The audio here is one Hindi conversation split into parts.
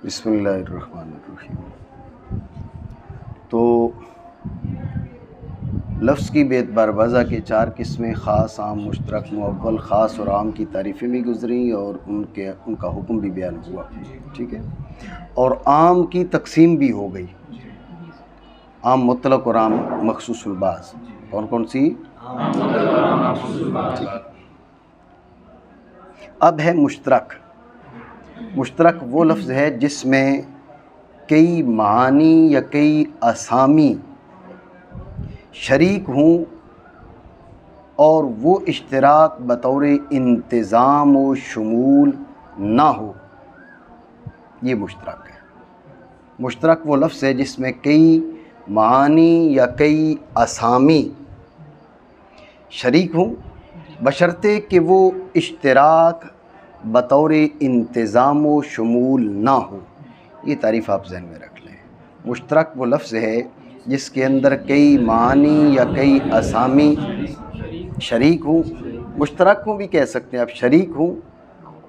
बिस्मिल्लाहिर्रहमानिर्रहीम। तो लफ्ज़ की बेतबार वज़ा के चार किस्में ख़ास, आम, मुश्तरक, मुअव्वल। ख़ास और आम की तारीफ़ें भी गुज़री और उनका हुक्म भी बयान हुआ, ठीक है। और आम की तकसीम भी हो गई, आम मुतलक और आम मखसूसुल बाज़। कौन कौन सी? ठीक है। अब है मुश्तरक। मुश्तरक वो लफ्ज़ है जिसमें कई मानी या कई असामी शरीक हों और वो इश्तराक बतौर इंतज़ाम व शुमूल ना हो, ये मुश्तरक है। मुश्तरक वो लफ्ज़ है जिसमें कई मानी या कई असामी शरीक हों बशर्ते कि वो इश्तराक बतौर इंतज़ाम व शुमूल ना हो। ये तारीफ़ आप ज़हन में रख लें। मुश्तरक वो लफ्ज़ है जिसके अंदर कई मानी या कई असामी शरीक हों। मुश्तरक को भी कह सकते हैं आप, शरीक हों,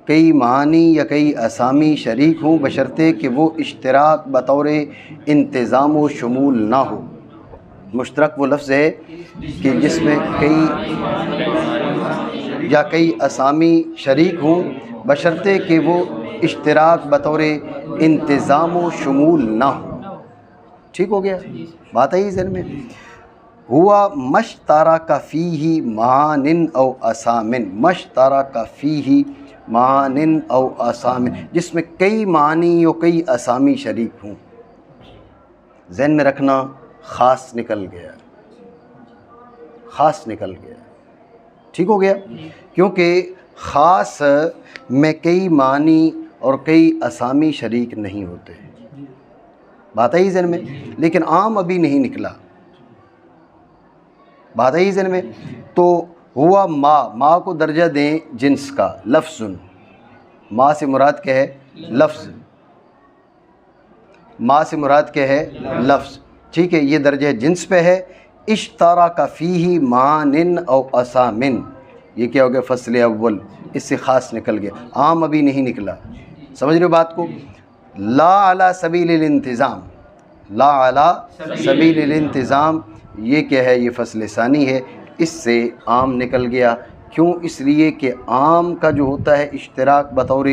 कई मानी या कई असामी शरीक हों बशर्ते कि वो इश्तराक बतौर इंतज़ाम व शुमूल ना हो। मुश्तरक वो लफ्ज़ है कि जिसमें कई असामी शरीक हों बशर्ते कि वो इश्तराक बतौर इंतज़ाम व शुमूल ना हो। ठीक हो गया, बात आई ज़हन में। हुआ मश्तारा का फ़ीही मानिन औ असामिन। मश्तारा का फ़ीही मानिन औ असामिन, जिसमें कई मानी और कई असामी शरीक हों। ज़हन में रखना, ख़ास निकल गया, ख़ास निकल गया। ठीक हो गया, क्योंकि ख़ास में कई मानी और कई असामी शरीक नहीं होते। बात आई ज़हन में। लेकिन आम अभी नहीं निकला, बात आई ज़हन में। तो हुआ माँ को दर्जा दें जिन्स का, लफ्ज़ुन। माँ से मुराद क्या है? लफ्ज़। माँ से मुराद क्या है? लफ्ज़। ठीक है, ये दर्जा जिन्स पे है। इश्तारा का फ़ीही मानिन औ असामिन, ये क्या हो गया? फ़स्ल अव्वल, इससे ख़ास निकल गया। आम अभी नहीं निकला, समझ रहे हो बात को। ला अला सबीलिल इंतज़ाम, ला अला सबीलिल इंतज़ाम, ये क्या है? ये फ़स्ल सानी है, इससे आम निकल गया। क्यों? इसलिए कि आम का जो होता है इश्तराक बतौर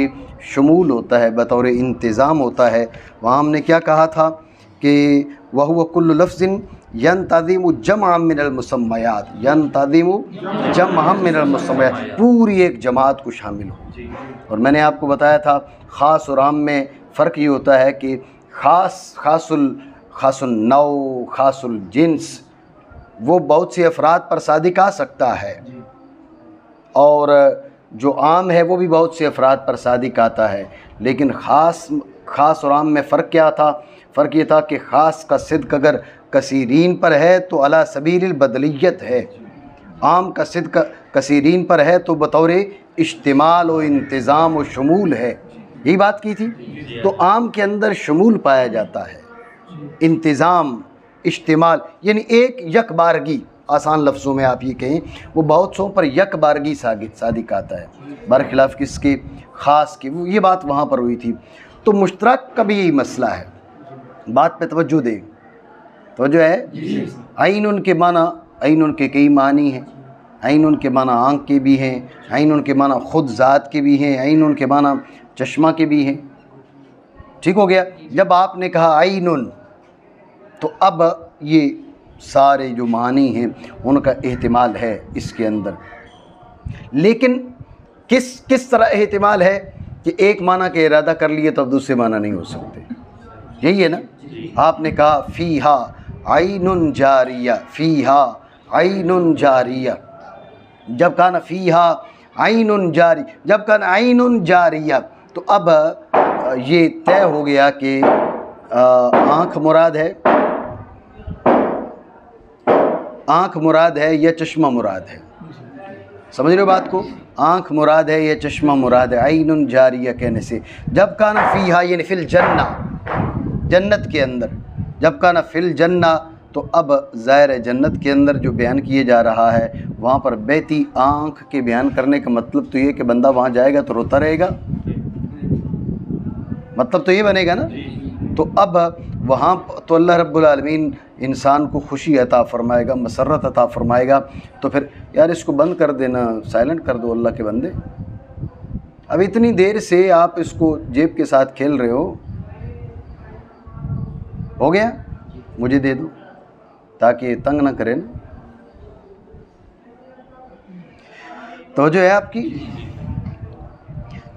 शुमूल होता है, बतौर इंतज़ाम होता है। वहाँ हमने क्या कहा था कि वहुव कुल्लु लफ्ज़िन यंतज़िमु जमअम मिनल मुसम्मयात, यंतज़िमु जमअम मिनल मुसम्मयात, पूरी एक जमात को शामिल हो। और मैंने आपको बताया था ख़ास और आम में फ़र्क ये होता है कि ख़ासुल नौ, ख़ासुल जिन्स, वो बहुत से अफराद पर सादिक आ सकता है, और जो आम है वो भी बहुत से अफराद पर सादिक आता है। लेकिन ख़ास और आम में फ़र्क क्या था? फ़र्क ये था कि ख़ास का सिद्क़ अगर कसीरीन पर है तो अला सबीलिल बदलियत है, आम का सिद्क़ कसीरीन पर है तो बतौर इज्तिमाल व इंतज़ाम व शुमूल है। यही बात की थी। तो आम के अंदर शुमूल पाया जाता है, इंतज़ाम, इज्तिमाल, यानी एक यकबारगी। आसान लफ्ज़ों में आप ये कहें, वो बहुत सौ पर यकबारगी सादिक आता है, बरखिलाफ़ किसके? ख़ास के। ये बात वहाँ पर हुई थी। तो मुश्तरक का भी यही मसला है। बात पे तवज्जो दे, तवज्जो है। आइन उनके माना, आइन उनके कई मानी हैं। आइन उनके माना आँख के भी हैं, आइन उनके माना ख़ुद ज़ात के भी हैं, आइन उनके माना चश्मा के भी हैं। ठीक हो गया। जब आपने कहा आइनुन, तो अब ये सारे जो मानी हैं उनका एहतिमाल है इसके अंदर। लेकिन किस तरह एहतिमाल है कि एक माना के इरादा कर लिए तो अब दूसरे माना नहीं हो सकते। यही है ना। आपने कहा फ़ीहा आइनुन जारिया, फ़ीहा आइनुन जारिया, जब कहा ना फ़ीहा आइनुन जारी, जब कहा ना आइनुन जारिया, तो अब ये तय हो गया कि आँख मुराद है, आँख मुराद है या चश्मा मुराद है। समझ रहे हो बात को? आँख मुराद है या चश्मा मुराद है आइनुन जारिया कहने से। जब का ना फ़ीहा यानी फ़िल जन्ना, जन्नत के अंदर, जब का ना फ़िल जन्ना, तो अब ज़ाहिर है जन्नत के अंदर जो बयान किए जा रहा है वहाँ पर बहती आँख के बयान करने का मतलब तो ये कि बंदा वहाँ जाएगा तो रोता रहेगा, मतलब तो ये बनेगा ना। तो अब वहाँ तो अल्लाह रब्बुल आलमीन इंसान को खुशी अता फ़रमाएगा, मसरत अता फ़रमाएगा। तो फिर यार इसको बंद कर देना, साइलेंट कर दो अल्लाह के बंदे। अब इतनी देर से आप इसको जेब के साथ खेल रहे हो गया, मुझे दे दो ताकि तंग ना करे ना। तो जो है आपकी,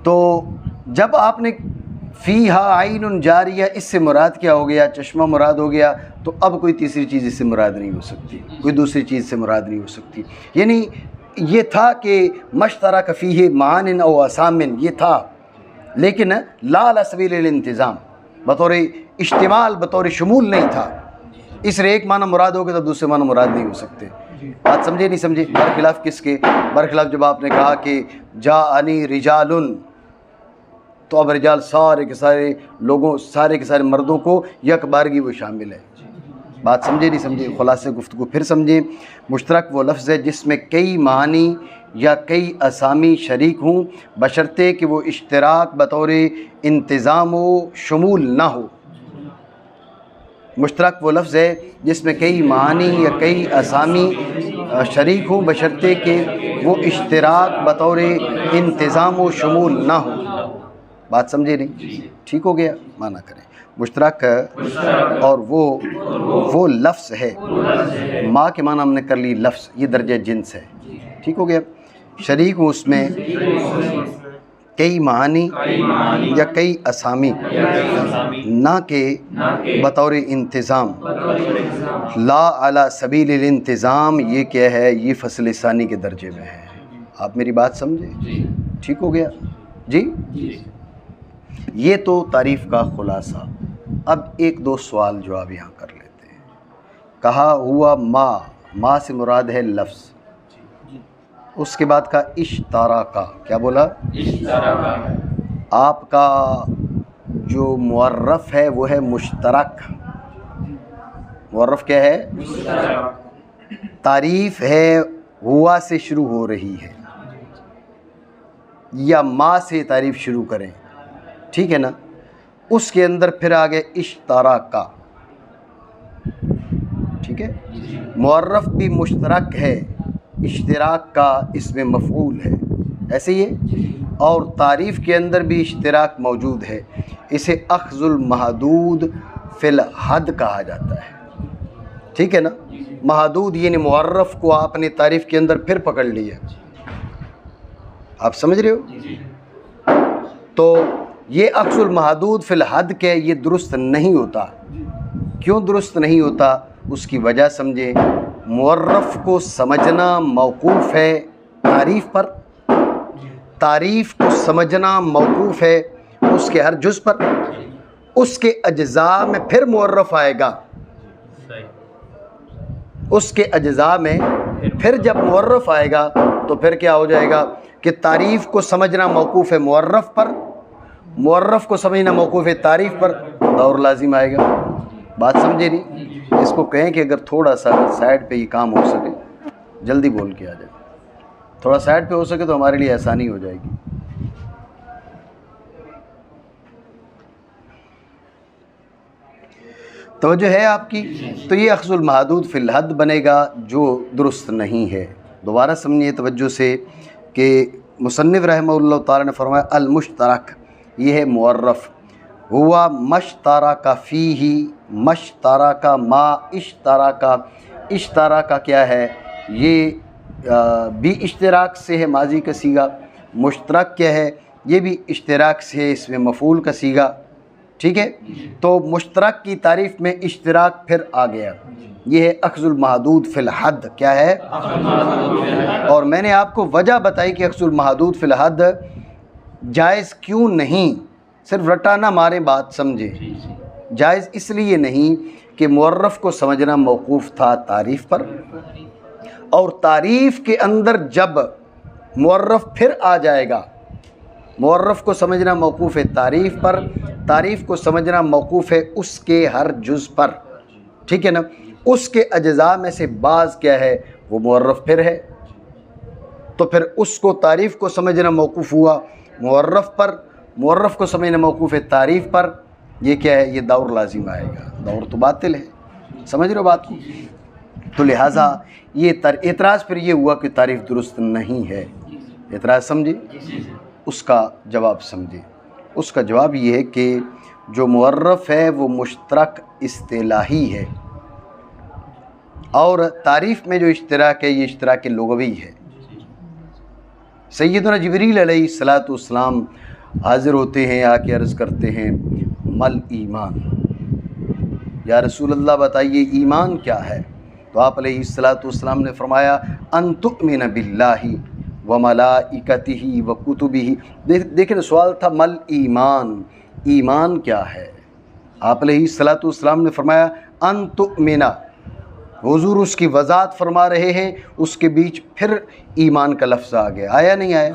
तो जब आपने फ़ीहा आइनुन जारिया, इससे मुराद क्या हो गया? चश्मा मुराद हो गया। तो अब कोई तीसरी चीज़ इससे मुराद नहीं हो सकती, कोई दूसरी चीज़ से मुराद नहीं हो सकती। यानी ये था कि मश्तरक फ़ीही मानिन औ असामिन, ये था, लेकिन ला अला सबीलिल इंतज़ाम, बतौर इज्तिमाल, बतौर शुमूल नहीं था। इसलिए एक माना मुराद हो गया तो दूसरे माना मुराद नहीं हो सकते। बात समझे नहीं समझे? बरखिलाफ़ किसके? बरखिलाफ़ जब आपने कहा कि जाअनी रिजालुन, तो अब रिजाल सारे के सारे लोगों, सारे के सारे मर्दों को यक बारगी वो शामिल है। बात समझे नहीं समझे? खुलासे गुफ्तगू फिर समझें। मुश्तरक वो लफ्ज़ है जिसमें कई मानी या कई असामी शरीक हों, बशर्ते कि वो इश्तराक बतौर इंतज़ाम व शुमूल ना हो। मुश्तरक वो लफ्ज़ है जिसमें कई मानी या कई असामी शरीक हों, बशर्ते कि वो इश्तराक बतौर इंतज़ाम व शुमूल ना हो। बात समझे नहीं? ठीक हो गया, माना करें मुश्तरक। और वो लफ्ज़ है, माँ के माना हमने कर ली लफ्ज़, ये दर्जा जिन्स है। ठीक हो गया। शरीक हूँ उसमें कई मानी या कई असामी, ना के बतौर इंतज़ाम। ला अला सबीलिल इंतज़ाम, ये क्या है? ये फ़स्ल सानी के दर्जे में है। आप मेरी बात समझे? ठीक हो गया जी। ये तो तारीफ़ का खुलासा। अब एक दो सवाल जवाब यहाँ कर लेते हैं। कहा हुआ माँ से मुराद है लफ्ज़, उसके बाद का इश्तारा का, क्या बोला? आपका जो मुअर्रफ है वो है मुश्तरक। मुअर्रफ क्या है? तारीफ़ है हुआ से शुरू हो रही है या माँ से तारीफ़ शुरू करें, ठीक है ना। उसके अंदर फिर आ गए इश्तारा का, ठीक है। मुअर्रफ भी मुश्तरक है, इश्तिराक का इसमें मफ़ऊल है, ऐसे ही है। और तारीफ़ के अंदर भी इश्तिराक मौजूद है। इसे अख्ज़ुल महदूद फ़िल हद कहा जाता है, ठीक है ना। महदूद यानी मुअर्रफ को आपने तारीफ़ के अंदर फिर पकड़ लिया। आप समझ रहे हो? तो ये अक्सुल महदूद फ़िल हद के, ये दुरुस्त नहीं होता। क्यों दुरुस्त नहीं होता? उसकी वजह समझे। मुअर्रफ को समझना मौकूफ़ है तारीफ़ पर, तारीफ़ को समझना मौकूफ़ है उसके हर जुज़ पर। उसके अज्ज़ा में फिर मुअर्रफ आएगा, उसके अज्ज़ा में फिर जब मुअर्रफ आएगा तो फिर क्या हो जाएगा कि तारीफ़ को समझना मौकूफ़ है मुअर्रफ पर, मुअर्रफ को समझना मौकूफ़ है तारीफ़ पर, दौर लाजिम आएगा। बात समझे नहीं? इसको कहें कि अगर थोड़ा सा साइड पे ये काम हो सके, जल्दी बोल के आ जाए, थोड़ा साइड पे हो सके तो हमारे लिए आसानी हो जाएगी। तो जो है आपकी, तो ये अख्ज़ुल महदूद फ़िल हद बनेगा, जो दुरुस्त नहीं है। दोबारा समझिए तवज्जो से कि मुसन्निफ़ रहमहुल्लाह ताला ने फरमाया अल मुश्तरक, ये है मुअर्रफ। हुआ मश्तरा का फ़ीही, मश्तरा का मा इश्तरा का, इश्तरा का क्या है? ये भी इश्तिराक से है, माजी का सीगा। मुश्तरक क्या है? ये भी इश्तिराक से है, इसमें मफ़ूल का सीगा, ठीक है। तो मुश्तरक की तारीफ़ में इश्तिराक फिर आ गया। ये है अख्ज़ुल महदूद फ़िल हद, क्या है? और मैंने आपको वजह बताई कि अख्ज़ुल महदूद फ़िल हद जायज़ क्यों नहीं, सिर्फ रटा ना मारे, बात समझे। जायज़ इसलिए नहीं कि मुअर्रफ को समझना मौकूफ़ था तारीफ़ पर, और तारीफ़ के अंदर जब मुअर्रफ फिर आ जाएगा, मुअर्रफ को समझना मौकूफ़ है तारीफ़ पर, तारीफ़ को समझना मौकूफ़ है उसके हर जुज़ पर, ठीक है ना। उसके अज्ज़ा में से बाज़ क्या है? वो मुअर्रफ फिर है। तो फिर उसको तारीफ़ को समझना मौकूफ़ हुआ मुअर्रफ पर, मुअर्रफ को समझना मौकूफ़ तारीफ़ पर, ये क्या है, ये दौर लाजिम आएगा। दौर तो बातिल है, समझ रहे हो बात को। तो लिहाजा ये एतराज़ फिर ये हुआ कि तारीफ़ दुरुस्त नहीं है। एतराज़ समझे, उसका जवाब समझे। उसका जवाब ये है कि जो मुअर्रफ है वो मुश्तरक इस्तिलाही है, और तारीफ़ में जो इश्तराक है ये इश्तराक लुग़वी है। सैयदना जिब्रील अलैहिस्सलातु वस्सलाम हाज़िर होते हैं, आके अर्ज़ करते हैं मल ईमान, या रसूल अल्लाह बताइए ईमान क्या है। तो आप अलैहिस्सलातु वस्सलाम ने फरमाया अन तुमिन बिल्लाहि व मलाइकतिही व कुतुबिही। देखिए सवाल था मल ईमान, ईमान क्या है। आप अलैहिस्सलातु वस्सलाम ने फरमाया अन तुमिना, हुजूर उसकी वज़ाहत फरमा रहे हैं, उसके बीच फिर ईमान का लफ्ज़ आ गया, आया नहीं आया,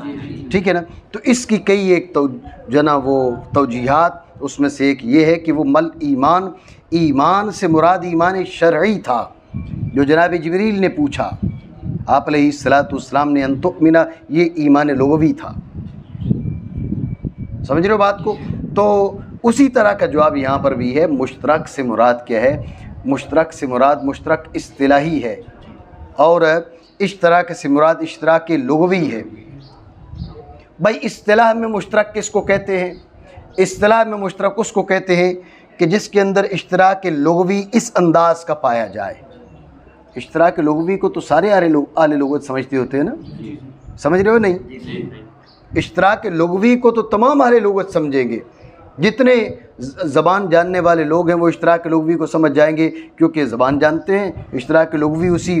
ठीक है ना। तो इसकी कई एक तो जना वो तौजीहात, उसमें से एक ये है कि वो मल ईमान, ईमान से मुराद ईमान शरई था जो जनाब जिब्रील ने पूछा आप अलैहिस्सलातु वस्सलाम ने अन तुमिना, ये ईमान लुग़वी था। समझ रहे हो बात को। तो उसी तरह का जवाब यहाँ पर भी है। मुश्तरक से मुराद क्या है, मुश्तरक से मुराद मुश्तरक इस्तिलाही है, और इश्तराक से मुराद इश्तराक लुग़वी है। भाई इस्तिलाह में मुश्तरक किसको कहते हैं? इस्तिलाह में मुश्तरक उसको कहते हैं कि जिसके अंदर इश्तराक लुग़वी इस अंदाज का पाया जाए। इश्तराक लुग़वी को तो सारे आले लुग़त समझते होते हैं ना, समझ रहे हो नहीं? इश्तराक लुग़वी को तो तमाम आले लुग़त समझेंगे। जितने ज़बान जानने वाले लोग हैं वो इश्तराक लुग़वी को समझ जाएंगे, क्योंकि ज़बान जानते हैं। इश्तराक लुग़वी उसी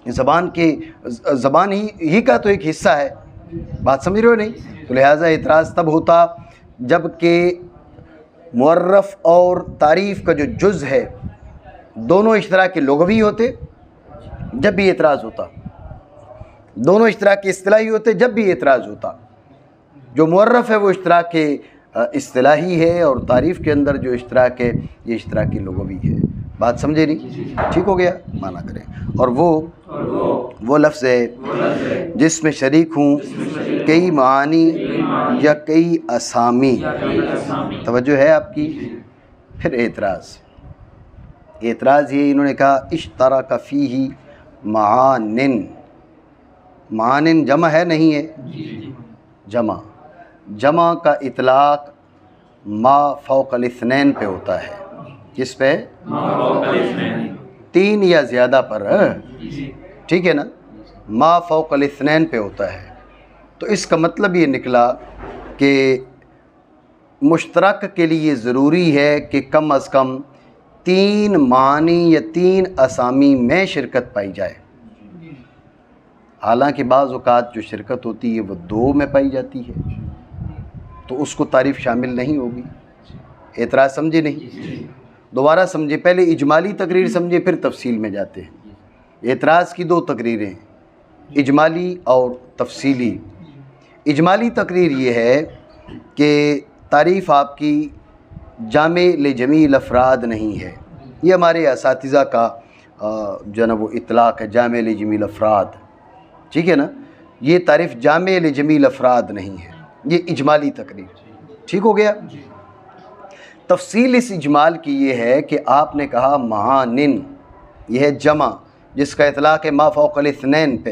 ज़बान ही का तो एक हिस्सा है। बात समझ रहे हो नहीं? तो लिहाजा इतराज़ तब होता जबकि मुअर्रफ और तारीफ़ का जो जुज़ है दोनों इश्तराक लुग़वी होते, जब भी एतराज़ होता। दोनों इश्तराक इस्तिलाही होते, जब भी एतराज़ होता। जो मुअर्रफ है वो इश्तराक इस्तिलाही है, और तारीफ़ के अंदर जो इश्तराक है ये इश्तराक लुग़वी है। बात समझे नहीं? ठीक हो गया, माना करें। और वो लफ्ज़ है जिसमें शरीक हूँ कई मानी या कई असामी। तवज्जो है आपकी। फिर एतराज़ ये इन्होंने कहा इश्तरक फ़ीही मानिन। मानिन जमा है नहीं है, जमा का इतलाक़ मा फ़ौक़ल इस्नैन पे होता है। किस पे? तीन या ज़्यादा पर, ठीक है ना। मा फ़ौक़ल इस्नैन पे होता है। तो इसका मतलब ये निकला कि मुश्तरक के लिए ज़रूरी है कि कम अज़ कम तीन मानी या तीन असामी में शिरकत पाई जाए। हालांकि बाज़ औक़ात जो शिरकत होती है वो दो में पाई जाती है, तो उसको तारीफ़ शामिल नहीं होगी। एतराज़ समझे नहीं? दोबारा समझे, पहले इजमाली तकरीर समझे फिर तफसील में जाते हैं। एतराज़ की दो तकरीरें हैं, इजमाली और तफसीली। इजमाली तकरीर ये है कि तारीफ़ आपकी जामे ले जमील अफ़राद नहीं है। ये हमारे असातिज़ा का जो ना वो इतलाक़ है, जामे ले जमील अफ़राद, ठीक है ना। ये तारीफ़ जामे ले जमील अफ़राद नहीं है, ये इजमाली तकरीर। ठीक हो गया। तफसील इस इजमाल की ये है कि आपने कहा महानिन, यह है जमा जिसका इतलाक़ है मा फ़ौक़ल इस्नैन पे।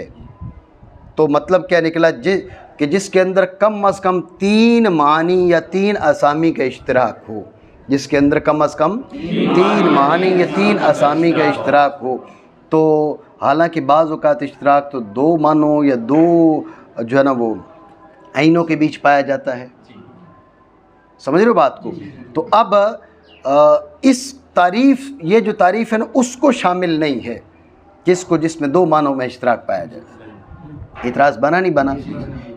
तो मतलब क्या निकला कि जिसके अंदर कम अज़ कम तीन मानी या तीन असामी का इश्तराक हो, जिसके अंदर कम अज़ कम तीन मानी या तीन असामी का इश्तराक हो। तो हालांकि बाज़ औक़ात इश्तराक तो दो मानों या दो जो है ना वो आइनों के बीच पाया जाता है। समझ रहे हो बात को। तो अब इस तारीफ़, ये जो तारीफ़ है ना उसको शामिल नहीं है, जिसको जिसमें दो मानों में इश्तराक पाया जाए। इतराज़ बना नहीं बना?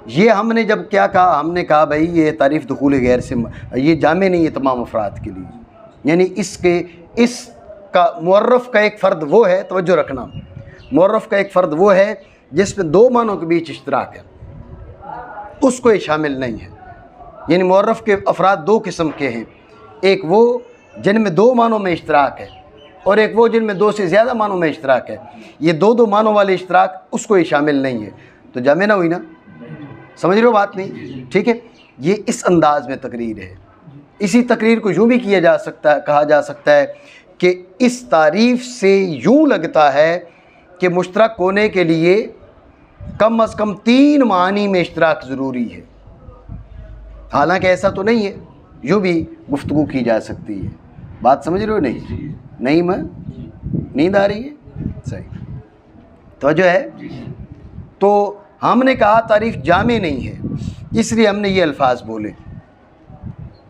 ये हमने जब क्या कहा, हमने कहा भाई ये तारीफ़ दुखूल गैर से ये जामे नहीं है तमाम अफराद के लिए, यानी इसका मुअर्रफ का एक फ़र्द वो है, तवज्जो रखना, मुअर्रफ का एक फ़र्द वो है जिसमें दो मानों के बीच इश्तराक है, उसको ये शामिल नहीं है। यानी मुअर्रफ के अफराद दो किस्म के हैं, एक वो जिनमें दो मानों में इश्तराक है और एक वो जिनमें दो से ज़्यादा मानों में इश्तराक है। ये दो मानों वाले इश्तराक उसको ये शामिल नहीं है, तो जामे ना हुई ना। समझ रहे हो बात नहीं? ठीक है। ये इस अंदाज में तकरीर है। इसी तकरीर को यूँ भी किया जा सकता है, कहा जा सकता है कि इस तारीफ़ से यूँ लगता है कि मुश्तरक होने के लिए कम अज़ कम 3 मानी में इश्तराक ज़रूरी है। हालांकि ऐसा तो नहीं है, यूँ भी गुफ्तगू की जा सकती है। बात समझ रहे हो? नहीं मैं नींद आ रही है? सही तो जो है, तो हमने कहा तारीफ़ जामे नहीं है, इसलिए हमने ये अल्फाज बोले।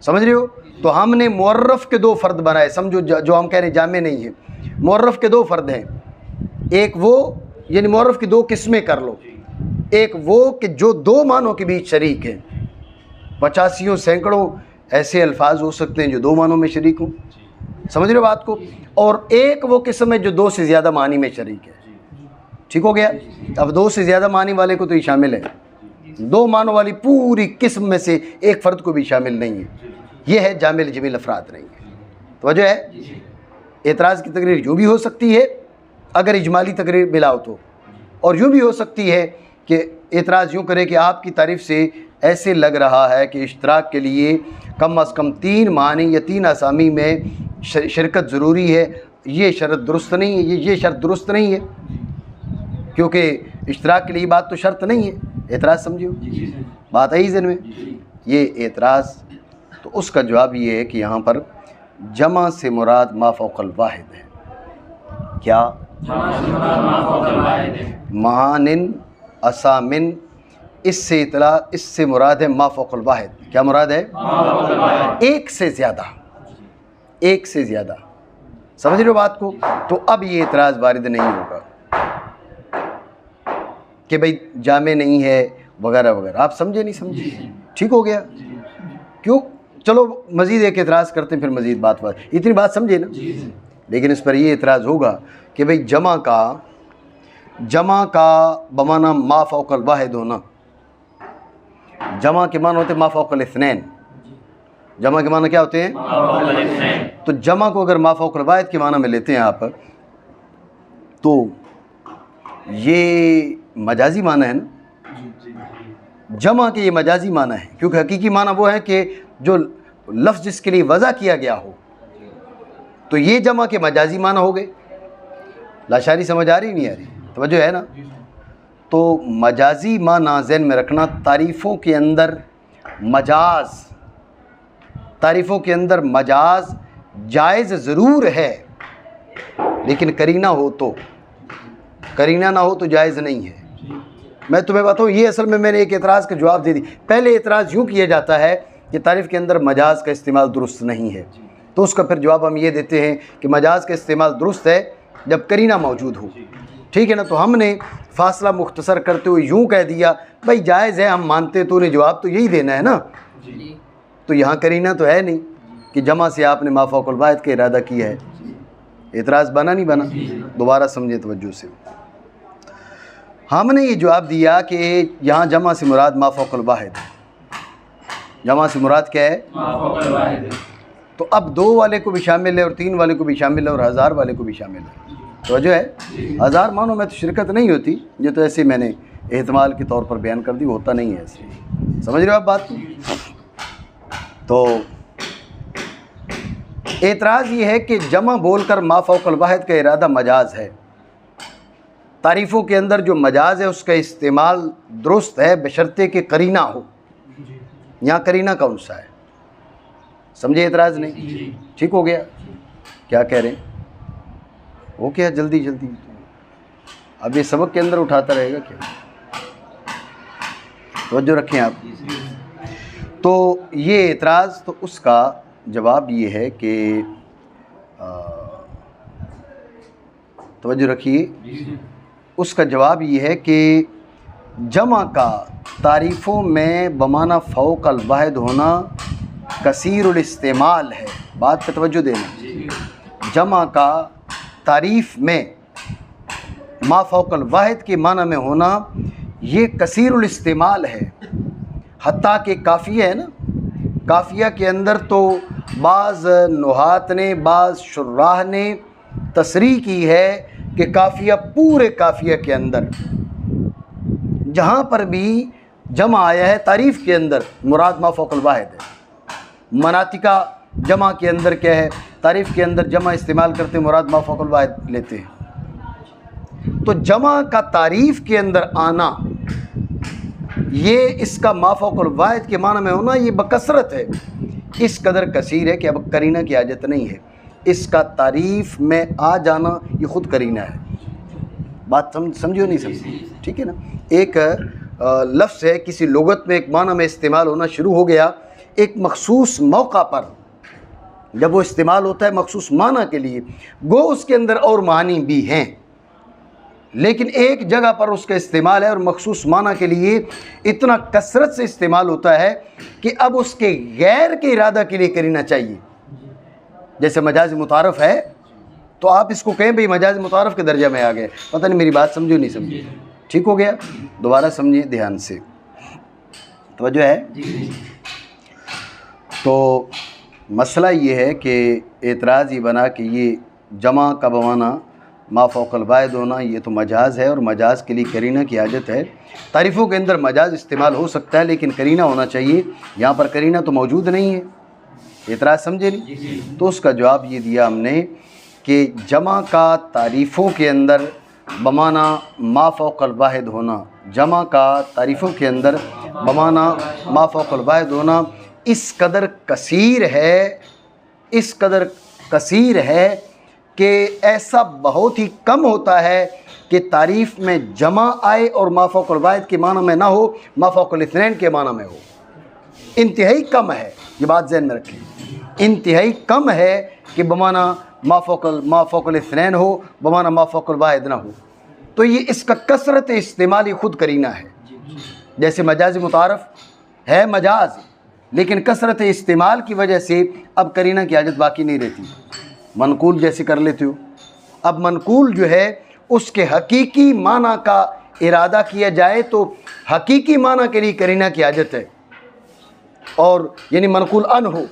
समझ रहे हो? तो हमने मुअर्रफ के 2 फ़र्द बनाए। समझो, जो हम कह रहे जामे नहीं है, मुअर्रफ के 2 फ़र्द हैं। एक वो, यानी मुअर्रफ की 2 किस्में कर लो। एक वो कि जो 2 मानों के बीच शरीक हैं, 85 सैकड़ों ऐसे अल्फाज हो सकते हैं जो 2 मानों में शरीक हों। समझ रहे हो बात को? और एक वो किस्म है जो 2 से ज़्यादा मानी में शरीक है। ठीक हो गया? अब 2 से ज़्यादा मानी वाले को तो ये शामिल है, 2 मानों वाली पूरी किस्म में से एक फ़र्द को भी शामिल नहीं है। ये है जामिल जमील अफराद नहीं है। तो वजह है, एतराज़ की तकरीर यूँ भी हो सकती है अगर इजमाली तकरीर मिलाओ तो, और यूँ भी हो सकती है कि एतराज़ यूँ करे कि आपकी तारीफ़ से ऐसे लग रहा है कि इश्तराक के लिए कम अज़ कम 3 मानी या 3 असामी में शिरकत ज़रूरी है। ये शर्त दुरुस्त नहीं है, ये शर्त दुरुस्त नहीं है, क्योंकि इश्तराक के लिए बात तो शर्त नहीं है। एतराज़ समझियो, बात आई ज़हन में? ये एतराज़, तो उसका जवाब ये है कि यहाँ पर जमा से मुराद मा फ़ौक़ल वाहिद है। क्या? महानिन असामिन, इससे इतला, इससे मुराद है मा फ़ौक़ल वाहिद। क्या मुराद है? एक से ज़्यादा, एक से ज़्यादा। समझ रहे हो बात को? तो अब ये एतराज़ वारिद नहीं होगा कि भाई जामे नहीं है वगैरह वगैरह। आप समझे नहीं समझे? ठीक हो गया? क्यों? चलो मज़ीद एक एतराज़ करते हैं, फिर मज़ीद बात। इतनी बात समझे ना? लेकिन इस पर ये एतराज़ होगा कि भाई जमा का बमाना मा फ़ौक़ल वाहिद होना। जमा के मान होते मा फ़ौक़ल इस्नैन। जमा के माना क्या होते हैं? तो जमा को अगर मा फ़ौक़ल वाहिद के माना में लेते हैं आप, तो ये मजाजी माना है ना। जमा के ये मजाजी माना है, क्योंकि हकीकी माना वो है कि जो लफ्ज़ जिसके लिए वज़ा किया गया हो। तो ये जमा के मजाजी माना हो गए। लाशारी समझ आ रही नहीं आ रही? तवज्जो है ना? तो मजाजी माना ज़हन में रखना। तारीफ़ों के अंदर मजाज जायज़ ज़रूर है, लेकिन करीना हो तो, करीना ना हो तो जायज़ नहीं है। मैं तुम्हें बताऊँ, ये असल में मैंने एक एतराज़ का जवाब दे दी। पहले एतराज़ यूँ किया जाता है कि तारीफ़ के अंदर मजाज का इस्तेमाल दुरुस्त नहीं है, तो उसका फिर जवाब हम ये देते हैं कि मजाज का इस्तेमाल दुरुस्त है जब करीना मौजूद हो। ठीक है ना? तो हमने फ़ासला मुख्तसर करते हुए यूँ कह दिया, भाई जायज़ है, हम मानते, तो उन्हें जवाब तो यही देना है ना। तो यहाँ करीना तो है नहीं कि जमा से आपने मा फ़ौक़ल वाहिद का इरादा किया है। एतराज़ बना नहीं बना? दोबारा समझे तवज्जो से। हमने ये जवाब दिया कि यहाँ जमा से मुराद मा फ़ौक़ल वाहिद है। जमा से मुराद क्या है? मा फ़ौक़ल वाहिद। तो अब 2 वाले को भी शामिल है और 3 वाले को भी शामिल है और 1000 वाले को भी शामिल है। तो जो है 1000 मानों में तो शिरकत नहीं होती, ये तो ऐसे मैंने एहतमाल के तौर पर बयान कर दी, होता नहीं है ऐसे। समझ रहे हो आप बात को? तो एतराज़ ये है कि जमा बोलकर मा फ़ौक़ल वाहिद का इरादा मजाज है। तारीफ़ों के अंदर जो मजाज है उसका इस्तेमाल दुरुस्त है बशर्ते कि करीना हो। यहाँ करीना कौन सा है? समझे एतराज़ नहीं? ठीक हो गया? क्या कह रहे हैं? वो क्या जल्दी जल्दी अब ये सबक के अंदर उठाता रहेगा क्या? तवज्जो रखें आप। तो ये एतराज़, तो उसका जवाब ये है कि तवज्जो रखिए, उसका जवाब ये है कि जमा का तारीफ़ों में बमाना फ़ौक़ल वाहिद होना कसीरुल इस्तेमाल है। बात पे तवज्जो देना। जमा का तारीफ़ में मा फ़ौक़ल वाहिद के माना में होना ये कसीरुल इस्तेमाल है। हत्ता कि काफ़िया है ना, काफ़िया के अंदर तो बाज़ नुहात ने, बाज़ शुर्राह ने तसरीह की है कि काफ़िया, पूरे काफ़िया के अंदर जहाँ पर भी जमा आया है तारीफ़ के अंदर, मुराद मा फ़ौक़ल वाहिद है। मनातिका जमा के अंदर क्या है, तारीफ़ के अंदर जमा इस्तेमाल करते मुराद मा फ़ौक़ल वाहिद लेते हैं। तो जमा का तारीफ़ के अंदर आना, ये इसका मा फ़ौक़ल वाहिद के माना में होना, ये बकसरत है, इस कदर कसीर है कि अब करीना की हाजत नहीं है। इसका तारीफ़ में आ जाना ये ख़ुद करीना है। बात समझियो नहीं समझी, ठीक है ना। एक लफ्ज़ है, किसी लुगत में एक माना में इस्तेमाल होना शुरू हो गया, एक मखसूस मौका पर जब वो इस्तेमाल होता है मखसूस माना के लिए, गो उसके अंदर और मानी भी हैं, लेकिन एक जगह पर उसका इस्तेमाल है और मखसूस माना के लिए इतना कसरत से इस्तेमाल होता है कि अब उसके गैर के इरादा के लिए करीना चाहिए। जैसे मजाज मुतारफ़ है, तो आप इसको कहें भाई मजाज मुतारफ़ के दर्जा में आ गए, पता नहीं मेरी बात समझो नहीं समझी, ठीक हो गया। दोबारा समझिए ध्यान से, तवज्जो है। तो मसला ये है कि एतराज़ ये बना कि ये जमा का बमाना मा फ़ौक़ल वाहिद होना, ये तो मजाज़ है और मजाज़ के लिए करीना की हाजत है। तारीफ़ों के अंदर मजाज़ इस्तेमाल हो सकता है लेकिन करीना होना चाहिए, यहाँ पर करीना तो मौजूद नहीं है। एतराज़ समझे नहीं? तो उसका जवाब ये दिया हमने कि जमा का तारीफ़ों के अंदर बमाना मा फ़ौक़ल वाहिद होना, जमा का तारीफ़ों के अंदर बमाना मा फ़ौक़ल वाहिद होना इस कदर कसीर है, इस कदर कसीर है कि ऐसा बहुत ही कम होता है कि तारीफ़ में जमा आए और मा फ़ौक़ल वाहिद के माना में ना हो, मा फ़ौक़ल इत्नैन के माना में हो। इंतहाई कम है, ये बात ज़हन में रखें, इंतहाई कम है कि बमाना मा फ़ौक़ल इत्नैन हो, बमाना मा फ़ौक़ल वाहिद ना हो। तो ये इसका कसरत इस्तेमाल ही ख़ुद करीना है। जैसे मजाज मुतारफ़ है मजाज, लेकिन कसरत इस्तेमाल की वजह से अब करीना की हाजत बाकी नहीं रहती। मनकूल जैसे कर लेते हो, अब मनकूल जो है उसके हकीकी माना का इरादा किया जाए तो हकीकी माना के लिए करीना की हाजत है, और यानी मनकूल अन हो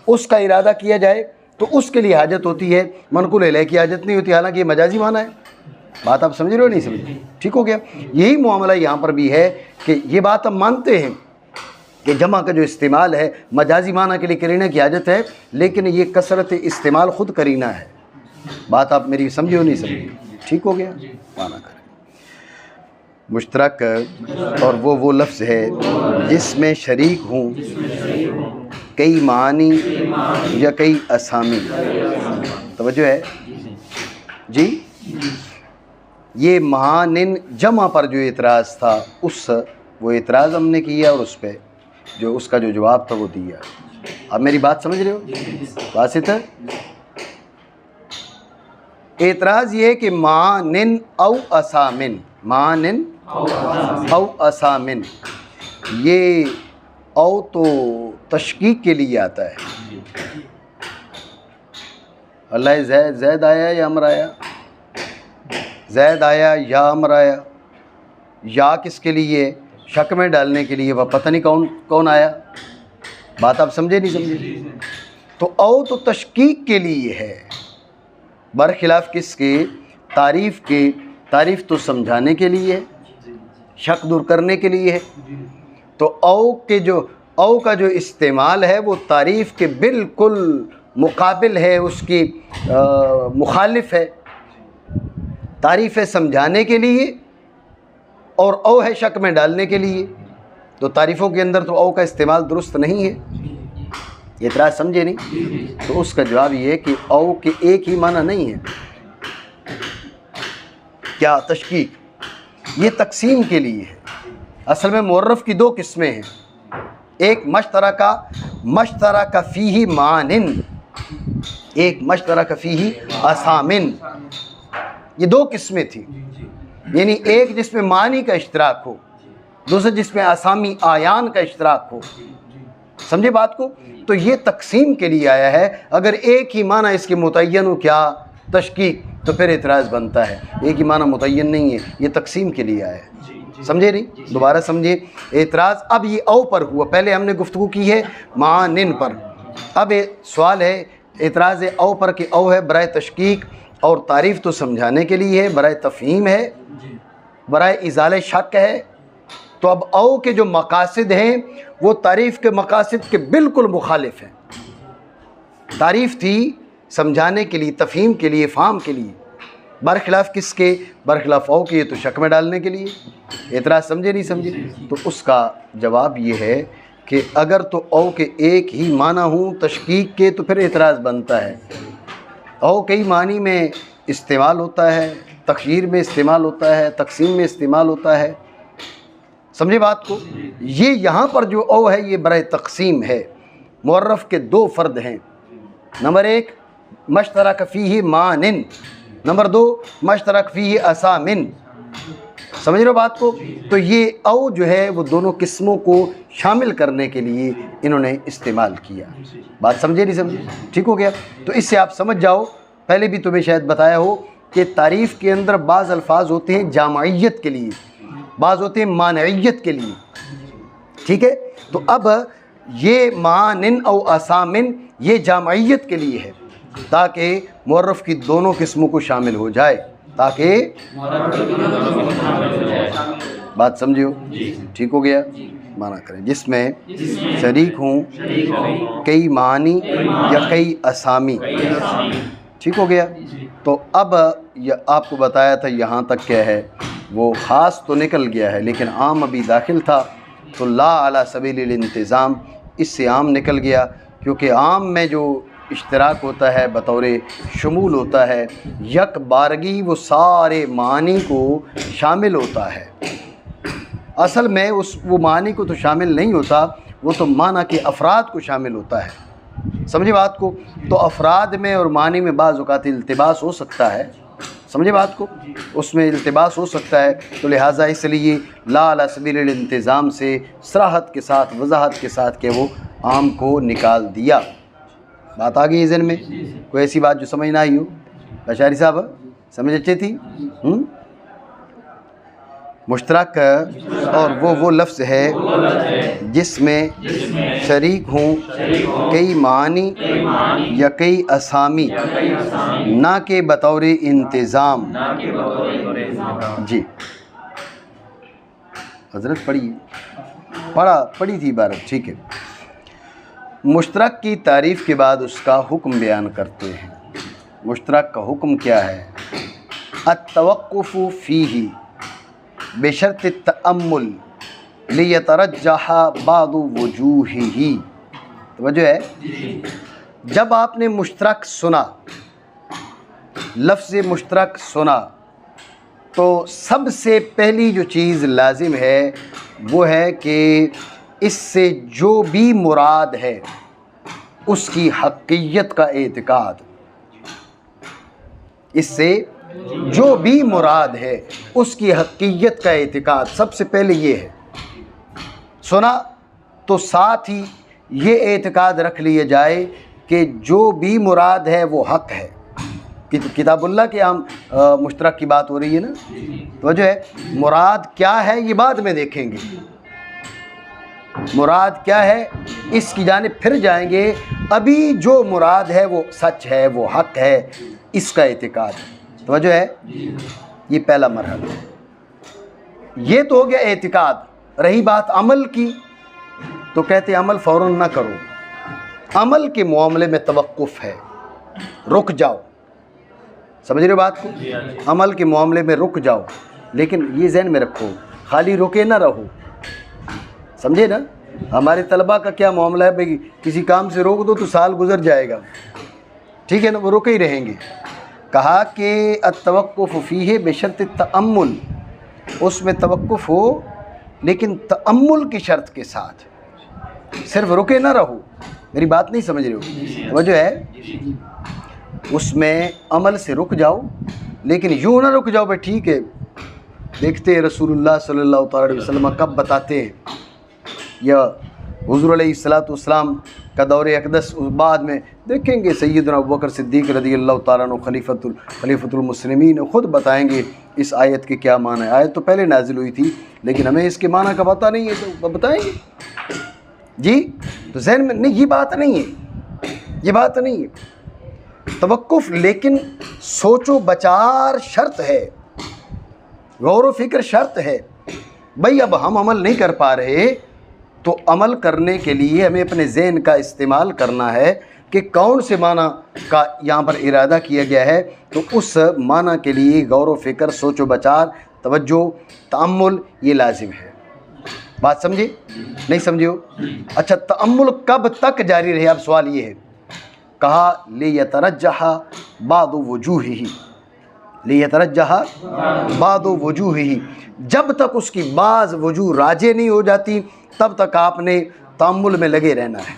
उसका इरादा किया जाए तो उसके लिए हाजत होती है, मनकूल इलैह की हाजत नहीं होती, हालांकि ये मजाजी माना है। बात आप समझ रहे हो नहीं समझ रहे? ठीक हो गया। यही मामला यहाँ पर भी है कि ये बात हम मानते हैं कि जमा का जो इस्तेमाल है मजाजी माना के लिए करीना की हाजत है, लेकिन ये कसरत इस्तेमाल ख़ुद करीना है। बात आप मेरी समझे हो नहीं समझे? ठीक हो गया। माना करें मुश्तरक, और वो लफ्ज़ है जिसमें शरीक हूँ कई मानी या कई असामी। तवज्जो है जी। ये मानिन जमा पर जो एतराज़ था वो एतराज़ हमने किया और उस पर जो उसका जो जवाब था वो दिया। अब मेरी बात समझ रहे हो? वासित है। एतराज़ ये है कि मानिन औ असामिन, मानिन औ असामिन, ये औ तो तशकीक के लिए आता है। अल्लाह ज़ैद आया या अमर आया, ज़ैद आया या अमर आया, या किसके लिए? शक में डालने के लिए, वह पता नहीं कौन आया। बात आप समझे नहीं समझे? तो औ तो तशकीक के लिए है, बरखिलाफ़ किसके? तारीफ़ के। तारीफ़ तो समझाने के लिए है, शक दूर करने के लिए है। तो औ का जो इस्तेमाल है वो तारीफ़ के बिल्कुल मुकाबिल है, उसकी मुखालिफ है। तारीफ़ है समझाने के लिए और औ है शक में डालने के लिए। तो तारीफ़ों के अंदर तो औ का इस्तेमाल दुरुस्त नहीं है। ये इतराज़ समझे नहीं? तो उसका जवाब ये है कि औ के एक ही माना नहीं है। क्या? तशकीक। ये तकसीम के लिए है। असल में मुअर्रफ़ की दो किस्में हैं, एक मश्तरका फ़ीही मानिन, एक मश्तरका फ़ीही असामिन। ये दो किस्में थी, यानी एक जिसमें मानी का इश्तराक हो, दूसरा जिसमें असामी आयान का इश्तराक हो। समझे बात को? तो ये तकसीम के लिए आया है। अगर एक ही माना इसके मुतय्यन हो, क्या? तशकीक, तो फिर एतराज़ बनता है। एक ही माना मुतय्यन नहीं है, ये तकसीम के लिए आया है। समझे नहीं? दोबारा समझे। एतराज़ अब ये औ पर हुआ, पहले हमने गुफ्तगू की है मानिन पर। अब सवाल है एतराज़ औ पर कि औ है बराए तशकीक और तारीफ़ तो समझाने के लिए है, बराए तफ़हीम है, बराए इज़ाले शक है। तो अब औ के जो मकासिद हैं वो तारीफ़ के मकासिद के बिल्कुल मुखालिफ हैं। तारीफ़ थी समझाने के लिए, तफ़हीम के लिए, फ़ाहम के लिए, बरखिलाफ़ किसके? बरखिलाफ़ औ के, ये तो शक में डालने के लिए। एतराज़ समझे नहीं समझे? तो उसका जवाब ये है कि अगर तो औ के एक ही माना हूँ तशकीक के तो फिर एतराज़ बनता है। औ कई मानी में इस्तेमाल होता है, तख़यीर में इस्तेमाल होता है, तक़सीम में इस्तेमाल होता है। समझे बात को? ये यहाँ पर जो औ है ये बराए तक़सीम है। मुअर्रफ़ के दो फ़र्द हैं। नंबर एक मश्तरक फ़ीही मानिन, नंबर दो मश्तरक फ़ीही असामिन। समझ रहे हो बात को? तो ये औ जो है वो दोनों किस्मों को शामिल करने के लिए इन्होंने इस्तेमाल किया। बात समझे नहीं समझे? ठीक हो गया? तो इससे आप समझ जाओ, पहले भी तुम्हें शायद बताया हो कि तारीफ़ के अंदर बाज़ अल्फाज होते हैं जामइयत के लिए, बाज़ होते हैं मानइयत के लिए। ठीक है? तो अब ये मानिन और असामिन ये जामइयत के लिए है ताकि मुअर्रफ़ की दोनों किस्मों को शामिल हो जाए, ताकि बात समझियो? ठीक हो गया? माना करें जिसमें शरीक हूँ कई मानी या कई असामी। ठीक हो गया? तो अब यह आपको बताया था यहाँ तक क्या है, वो ख़ास तो निकल गया है लेकिन आम अभी दाखिल था, तो ला अला सबीलिल इंतज़ाम इससे आम निकल गया, क्योंकि आम में जो इश्तराक होता है बतौर शुमूल होता है, यक बारगी वो सारे मानी को शामिल होता है। असल में वो मानी को तो शामिल नहीं होता, वो तो माना के अफराद को शामिल होता है। समझे बात को? तो अफराद में और मानी में बाज़ औक़ात इल्तिबास हो सकता है। समझे बात को? उसमें इल्तिबास हो सकता है। तो लिहाजा इसलिए ला अला सबीलिल इंतज़ाम से सराहत के साथ, वज़ाहत के साथ के वो आम को निकाल दिया। बात आ गई ज़हन में? कोई ऐसी बात जो समझ ना आई हो? अशारी साहब समझ अच्छी थी? मुश्तरक और वो लफ्ज़ है जिसमें शरीक हूँ कई मानी या कई असामी, ना के बतौर इंतज़ाम। जी हज़रत पढ़ी थी इबारत। ठीक है। मुश्तरक की तारीफ़ के बाद उसका हुक्म बयान करते हैं। मुश्तरक का हुक्म क्या है? अत्तवक़्क़ुफ़ु फ़ीही बेशर्त तअम्मुल लियतरज्जह बादु वजूहिही। तो वजह है, जब आपने मुश्तरक सुना, लफ्ज़ मुश्तरक सुना, तो सबसे पहली जो चीज़ लाजिम है वो है कि इससे जो भी मुराद है उसकी हक़ीक़त का एतिक़ाद। इससे जो भी मुराद है उसकी हक़ीक़त का एतिक़ाद सबसे पहले ये है। सुना तो साथ ही ये एतिक़ाद रख लिया जाए कि जो भी मुराद है वो हक़ है। किताबुल्लाह के हम मुश्तरक की बात हो रही है ना, तो जो है मुराद क्या है ये बाद में देखेंगे। मुराद क्या है इसकी जानिब फिर जाएंगे। अभी जो मुराद है वो सच है, वो हक़ है, इसका एतिक़ाद। तो जो है ये पहला मरहला। ये तो हो गया एतिक़ाद। रही बात अमल की, तो कहते अमल फ़ौरन ना करो। अमल के मामले में तवक्कुफ़ है, रुक जाओ। समझ रहे हो बात को? अमल के मामले में रुक जाओ, लेकिन ये ज़हन में रखो खाली रुके ना रहो। समझे ना? हमारे तलबा का क्या मामला है भाई, किसी काम से रोक दो तो साल गुजर जाएगा। ठीक है ना? वो रुके ही रहेंगे। कहा कि अत्तवक़्क़ुफ़ु फ़ीही बेशर्त तअम्मुल, उसमें तवक्कुफ़ हो लेकिन तअम्मुल की शर्त के साथ, सिर्फ रुके ना रहो। मेरी बात नहीं समझ रहे हो? वजह है उसमें अमल से रुक जाओ, लेकिन यूँ ना रुक जाओ भाई ठीक है देखते हैं रसूलुल्लाह सल्लल्लाहु अलैहि वसल्लम कब बताते हैं, या हुज़ूर अलैहिस्सलातु वस्सलाम का दौरे अक़दस बाद में देखेंगे सय्यदना अबू बकर सिद्दीक़ रज़ियल्लाहु ताला अन्हु खलीफतुल मुस्लिमीन खुद बताएंगे इस आयत के क्या माना है। आयत तो पहले नाजिल हुई थी लेकिन हमें इसके माना का पता नहीं है, तो बताएंगे जी। तो ज़हन में नहीं, ये बात नहीं है, ये बात नहीं है। तवक्कुफ़ लेकिन सोचो बचार शर्त है, गौर व फिक्र शर्त है। भाई अब हम अमल नहीं कर पा रहे, तो अमल करने के लिए हमें अपने ज़हन का इस्तेमाल करना है कि कौन से माना का यहाँ पर इरादा किया गया है। तो उस माना के लिए गौर व फिक्र, सोचो बचार, तवज्जो, तअम्मुल ये लाजिम है। बात समझे? नहीं समझे हो? अच्छा, तअम्मुल कब तक जारी रहे? अब सवाल ये है, कहा लियतरज्जह बादु वजूहिही, लियतरज्जह बादु वजूहिही, जब तक उसकी बाज़ वजूह राजे नहीं हो जाती तब तक आपने तअम्मुल में लगे रहना है।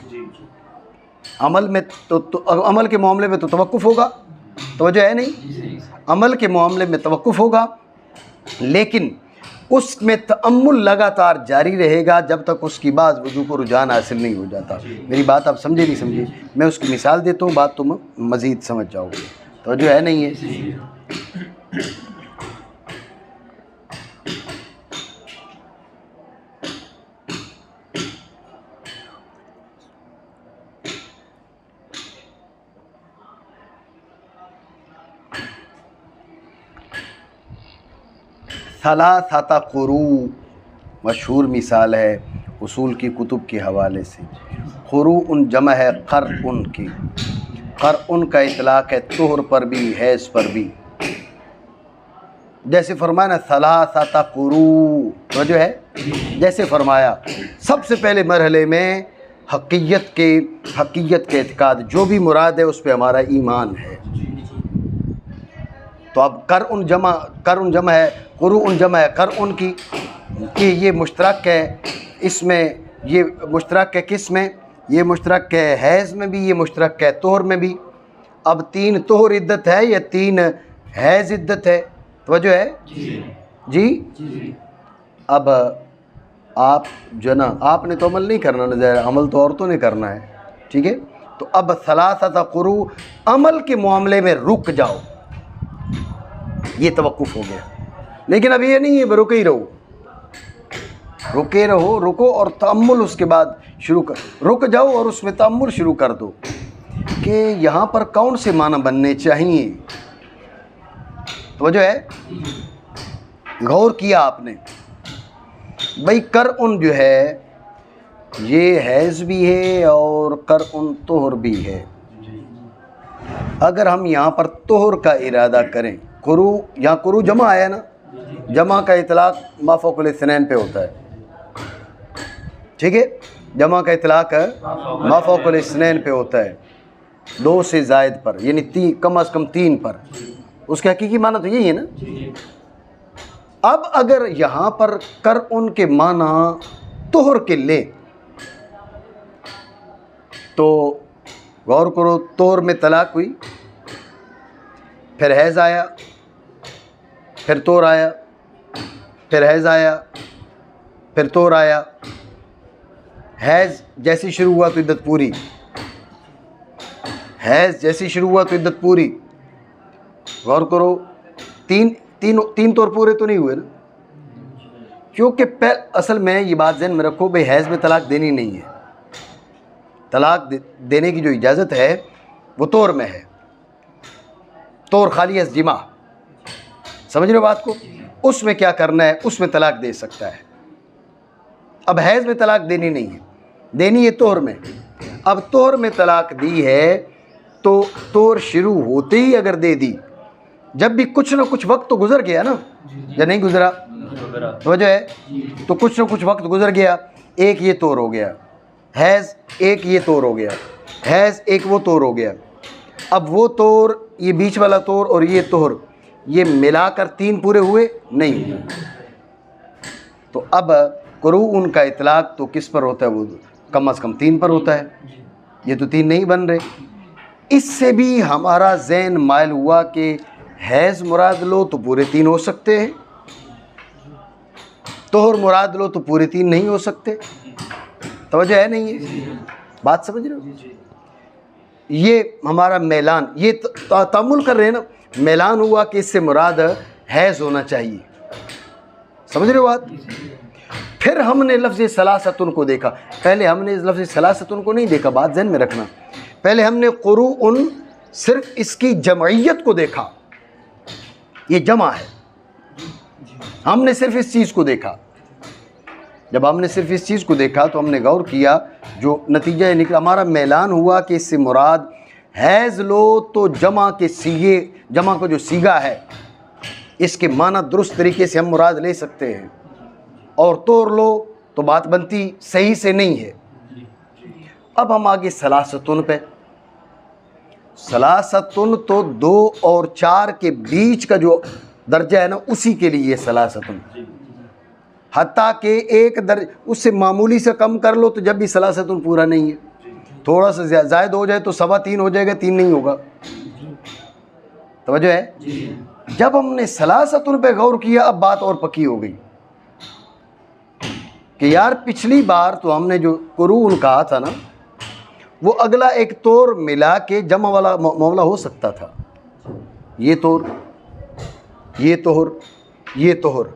अमल में तो अमल के मामले में तो तवक्कुफ़ होगा, तवज्जो है नहीं? अमल के मामले में तवक्कुफ़ होगा, लेकिन उसमें तअम्मुल लगातार जारी रहेगा जब तक उसकी बाज़ वजूह को रुझान हासिल नहीं हो जाता। मेरी बात आप समझे नहीं समझे? मैं उसकी मिसाल देता हूँ, बात तुम मज़ीद समझ जाओगे। तवज्जो है नहीं है? सलासता कुरू मशहूर मिसाल है उसूल की कुतुब के हवाले से। कुरू उन जमा है क़रउन की, क़रउन का इतलाक़ है तुहर पर भी, हैज़ पर भी। जैसे फरमाया ना सलासता कुरू, तो जो है जैसे फरमाया सबसे पहले मरहले में हक़ीक़त के एतक़ाद, जो भी मुराद है उस पर हमारा ईमान है। तो अब क़रउन जमा है, कुरूउन जमा है क़रउन की, कि ये मुश्तरक है इसमें, ये मुश्तरक है किस में? ये मुश्तरक है हैज़ में भी, ये मुश्तरक है तोहर में भी। अब 3 तोहर इद्दत है या 3 हैज़ इद्दत है? तो जो है जी। अब आप जो ना, आपने तो अमल नहीं करना नज़र, अमल तो औरतों ने करना है, ठीक है? तो अब सलासता कुरू, अमल के मामले में रुक जाओ, ये तवक्कुफ़ हो गया। लेकिन अब ये नहीं है रुके ही रहो, रुके रहो, रुको और तअम्मुल उसके बाद शुरू कर, रुक जाओ और उसमें तअम्मुल शुरू कर दो कि यहाँ पर कौन से माना बनने चाहिए। तो जो है गौर किया आपने, भाई क़रउन जो है ये हैज़ भी है और क़रउन तोहर भी है। अगर हम यहाँ पर तोहर का इरादा करें, कुरू, यहाँ कुरू जमा आया ना, जमा का इतलाक़ मा फ़ौक़ल इस्नैन पे होता है, ठीक है? जमा का इतलाक़ मा फ़ौक़ल इस्नैन पे होता है, 2 से ज़ायद पर, यानी कम अज़ कम 3 पर। उसका हकीकी माना तो यही है ना। अब अगर यहाँ पर क़रउन के माना तोहर के ले, तो गौर करो, तोहर में तलाक़ हुई, फिर हैज़ आया, फिर तोहर आया, फिर हैज़ आया, फिर तोहर आया। हैज़ जैसी शुरू हुआ तो इद्दत पूरी, हैज़ जैसी शुरू हुआ तो इद्दत पूरी। गौर करो, तीन तौर पूरे तो नहीं हुए ना, क्योंकि असल में ये बात ज़हन में रखो, भाई हैज़ में तलाक़ देनी नहीं है। तलाक़ देने की जो इजाज़त है वो तौर में है, तौर खाली है जिमा, समझ रहे हो बात को? उसमें क्या करना है, उसमें तलाक़ दे सकता है। अब हैज़ में तलाक़ देनी नहीं है, देनी है तौर में। अब तौर में तलाक़ दी है तो तौर शुरू होते ही अगर दे दी, जब भी कुछ ना कुछ वक्त तो गुज़र गया ना, या नहीं गुज़रा? वजह है तो कुछ ना कुछ वक्त गुज़र गया, एक ये तौर हो गया हैज़, एक ये तौर हो गया हैज़, एक वो तौर हो गया। अब वो तौर, ये बीच वाला तौर और ये तौर, ये मिलाकर 3 पूरे हुए नहीं हुए। तो अब कुरूउन का इतलाक़ तो किस पर होता है? वो कम अज़ कम 3 पर होता है। ये तो 3 नहीं बन रहे। इससे भी हमारा ज़हन माइल हुआ कि हैज़ मुराद लो तो पूरे 3 हो सकते हैं, तोहर मुराद लो तो पूरे 3 नहीं हो सकते। तवज्जो है नहीं है? बात समझ रहे हो? ये हमारा मैलान, ये तअम्मुल कर रहे हैं ना, मैलान हुआ कि इससे मुराद हैज़ होना चाहिए। समझ रहे हो बात? फिर हमने लफ्ज़ सलासतुन को देखा, पहले हमने लफ्ज़ सलासतुन को नहीं देखा, बात ज़हन में रखना। पहले हमने कुरूउन सिर्फ इसकी जमइयत को देखा, ये जमा है, हमने सिर्फ इस चीज़ को देखा। जब हमने सिर्फ इस चीज़ को देखा तो हमने गौर किया, जो नतीजा ये निकला, हमारा मैलान हुआ कि इससे मुराद हैज़ लो तो जमा के सीगे, जमा का जो सीगा है इसके माना दुरुस्त तरीके से हम मुराद ले सकते हैं, और तोड़ लो तो बात बनती सही से नहीं है। अब हम आगे सलासतुन पे। सलासतुन तो 2 और 4 के बीच का जो दर्जा है ना, उसी के लिए सलासतुन। हत्ता के एक उससे मामूली से कम कर लो तो जब भी सलासतुन पूरा नहीं है। थोड़ा सा ज़ायद हो जाए तो 3.25 हो जाएगा, 3 नहीं होगा। तवज्जो है। जब हमने सलासतुन पे गौर किया, अब बात और पक्की हो गई कि यार पिछली बार तो हमने जो कुरून कहा था ना, वो अगला एक तोर मिला के जमा वाला मामला हो सकता था। ये तोर, ये तोहर, ये तोहर।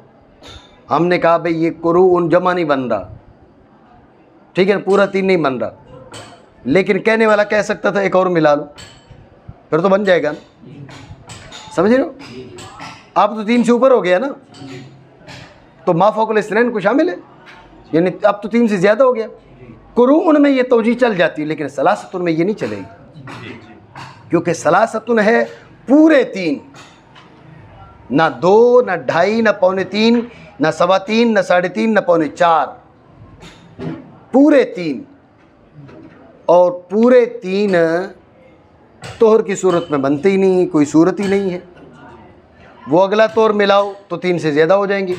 हमने कहा भाई ये कुरून जमा नहीं बन रहा, ठीक है, पूरा 3 नहीं बन रहा, लेकिन कहने वाला कह सकता था एक और मिला लो, फिर तो बन जाएगा ना। समझ रहे हो? आप तो 3 से ऊपर हो गया ना, तो माफ़ौक़ुल इस्नैन को शामिल है, यानी अब तो 3 से ज़्यादा हो गया। कुरून में ये तौजी चल जाती है, लेकिन सलासतुन में ये नहीं चलेगी, क्योंकि सलासतुन है पूरे 3, ना 2, ना 2.5, ना 3.25, ना 3.25, ना 3.5, ना 4.25, पूरे 3। और पूरे 3 तोहर की सूरत में बनते ही नहीं, कोई सूरत ही नहीं है। वो अगला तोर मिलाओ तो 3 से ज़्यादा हो जाएंगे,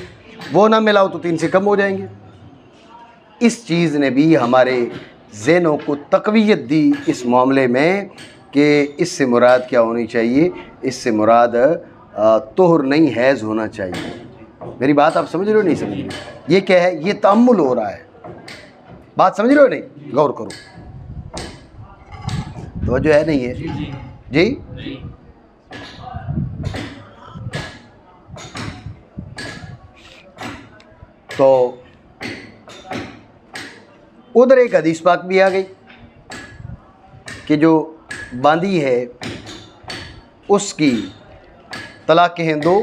वो ना मिलाओ तो 3 से कम हो जाएंगे। इस चीज़ ने भी हमारे ज़हनों को तक़वियत दी इस मामले में कि इससे मुराद क्या होनी चाहिए, इससे मुराद तोहर नहीं हैज़ होना चाहिए। मेरी बात आप समझ रहे हो नहीं समझ रहे हो? ये क्या है? ये तअम्मुल हो रहा है। बात समझ रहे हो नहीं? गौर करो तो जो है नहीं है जी। तो उधर एक हदीस पाक भी आ गई कि जो बांदी है उसकी तलाक़ें हैं 2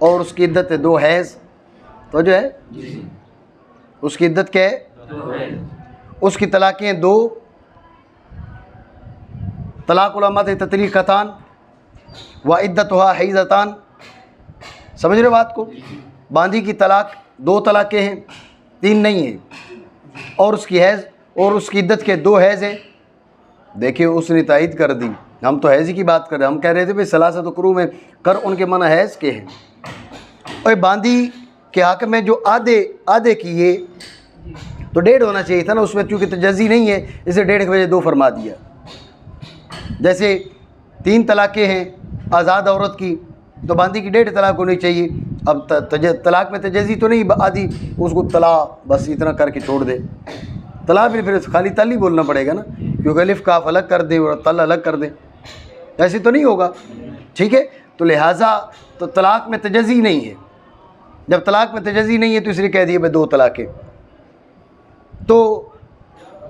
और उसकी इद्दत है 2 हैज़। तो जो है उसकी इद्दत क्या है? उसकी तलाक़ें हैं 2। तलाक़ उलमात ततलीक़तान व इद्दतुहा हैज़तान। समझ रहे बात को? बांदी की तलाक़ 2 तलाक़ें हैं, 3 नहीं है, और उसकी हैज़ और उसकी इद्दत के 2 हैज़ है। देखिए उसने तायद कर दी, हम तो हैज़ की बात कर रहे हैं। हम कह रहे थे भाई सलासत कुरू में कर उनके माना हैज़ के हैं। और बांदी के हक़ में जो आधे किए तो 1.5 होना चाहिए था ना, उसमें चूँकि तजज़ी नहीं है इसे 1.5 की वजह 2 फरमा दिया। जैसे 3 तलाक़ें हैं आज़ाद औरत की, तो बांदी की 1.5 तलाक़ होनी चाहिए। अब तलाक़ में तजज़ी तो नहीं, आधी उसको तला बस इतना करके छोड़ दे। तला भी फिर खाली तल ही बोलना पड़ेगा ना, क्योंकि अलिफ काफ अलग कर दे और तल अलग कर दे, ऐसे तो नहीं होगा। ठीक है, तो लिहाजा तो तलाक़ में तजज़ी नहीं है। जब तलाक़ में तजज़ी नहीं है तो इसलिए कह दिए भाई 2 तलाक़ें। तो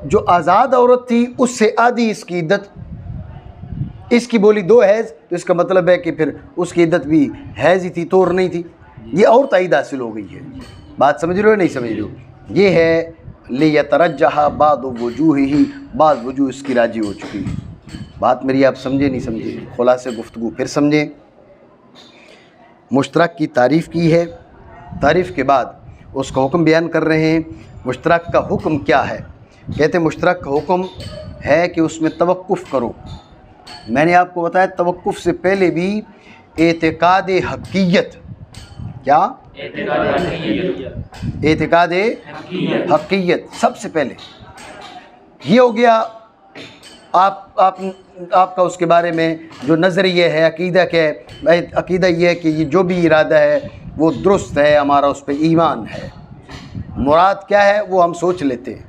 जो आज़ाद औरत थी उससे आधी इसकी इद्दत, इसकी बोली 2 हैज़, तो इसका मतलब है कि फिर उसकी इद्दत भी हैज़ ही थी, तोर नहीं थी। ये और तायद हासिल हो गई है। बात समझ रहे हो नहीं समझ रहे हो? ये है लियतरज्जह बाद वजूही, बाद वजूह इसकी राजी हो चुकी है। बात मेरी आप समझे नहीं समझे? खुलासे गुफ्तगू फिर समझें। मुश्तरक की तारीफ़ की है, तारीफ़ के बाद उसका हुक्म बयान कर रहे हैं। मुश्तरक का हुक्म क्या है? कहते हैं मुश्तरक का हुक्म है कि उसमें तवक्कुफ़ करो। मैंने आपको बताया तवक्कुफ़ से पहले भी एतिकाद हक़ीयत, क्या एतिकाद हक़ीयत सबसे पहले ये हो गया। आपका उसके बारे में जो नज़रिया है, अक़ीदा क्या है? अक़ीदा ये है कि ये जो भी इरादा है वो दुरुस्त है, हमारा उस पर ईमान है। मुराद क्या है वो हम सोच लेते हैं।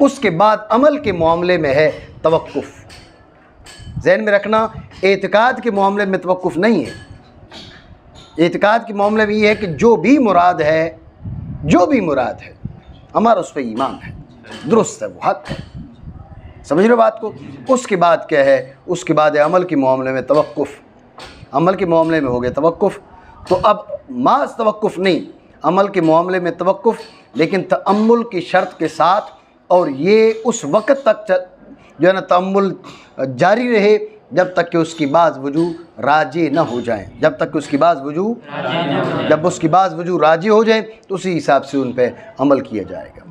उसके बाद अमल के मामले में है तवक्कुफ़। ज़हन में रखना, एतिकाद के मामले में तवक्कुफ़ नहीं है। एतिकाद के मामले में ये है कि जो भी मुराद है, जो भी मुराद है हमारा उस पर ईमान है, दुरुस्त है, वो हक़ है। समझ रहे हो बात को? उसके बाद क्या है? उसके बाद है अमल के मामले में तवक्कुफ़। अमल के मामले में हो गया तवक्कुफ़। तो अब मास तवक्कुफ़ नहीं, अमल के मामले में तवक्कुफ़, लेकिन तअम्मुल की शर्त के साथ, और ये उस वक़्त तक जो है ना तअम्मुल जारी रहे जब तक कि उसकी बाज़ वजू राजी न हो जाएं। जब तक कि उसकी बाज़ वजू राजी हो जाए तो उसी हिसाब से उन पे अमल किया जाएगा।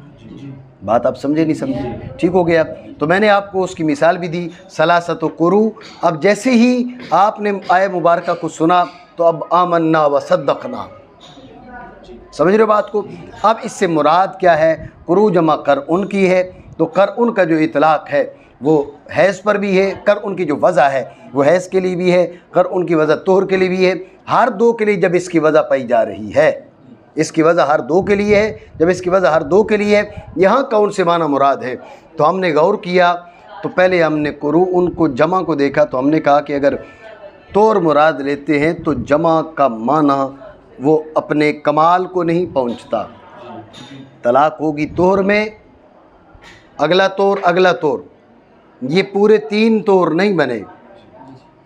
बात आप समझे नहीं समझे? ठीक हो गया। तो मैंने आपको उसकी मिसाल भी दी, सलासत कुरू। अब जैसे ही आपने आय मुबारका को सुना तो अब आमन्ना व सद्दक़ना, समझ रहे हो बात को? अब इससे मुराद क्या है? कुरू जमा कर उनकी है, तो कर उन का जो इतलाक़ है वो हैज़ पर भी है, कर उनकी जो वज़ा है वो हैज़ के लिए भी है, कर उनकी वज़ा तोहर के लिए भी है। हर दो के लिए जब इसकी वज़ा पाई जा रही है, इसकी वज़ा हर दो के लिए है, जब इसकी वज़ा हर दो के लिए है, यहाँ कौन से माना मुराद है? तो हमने गौर किया, तो पहले हमने कुरू उनको जमा को देखा, तो हमने कहा कि अगर तोर मुराद लेते हैं तो जमा का माना वो अपने कमाल को नहीं पहुँचता। तलाक़ होगी तोहर में, अगला तोर, ये पूरे 3 तोर नहीं बने।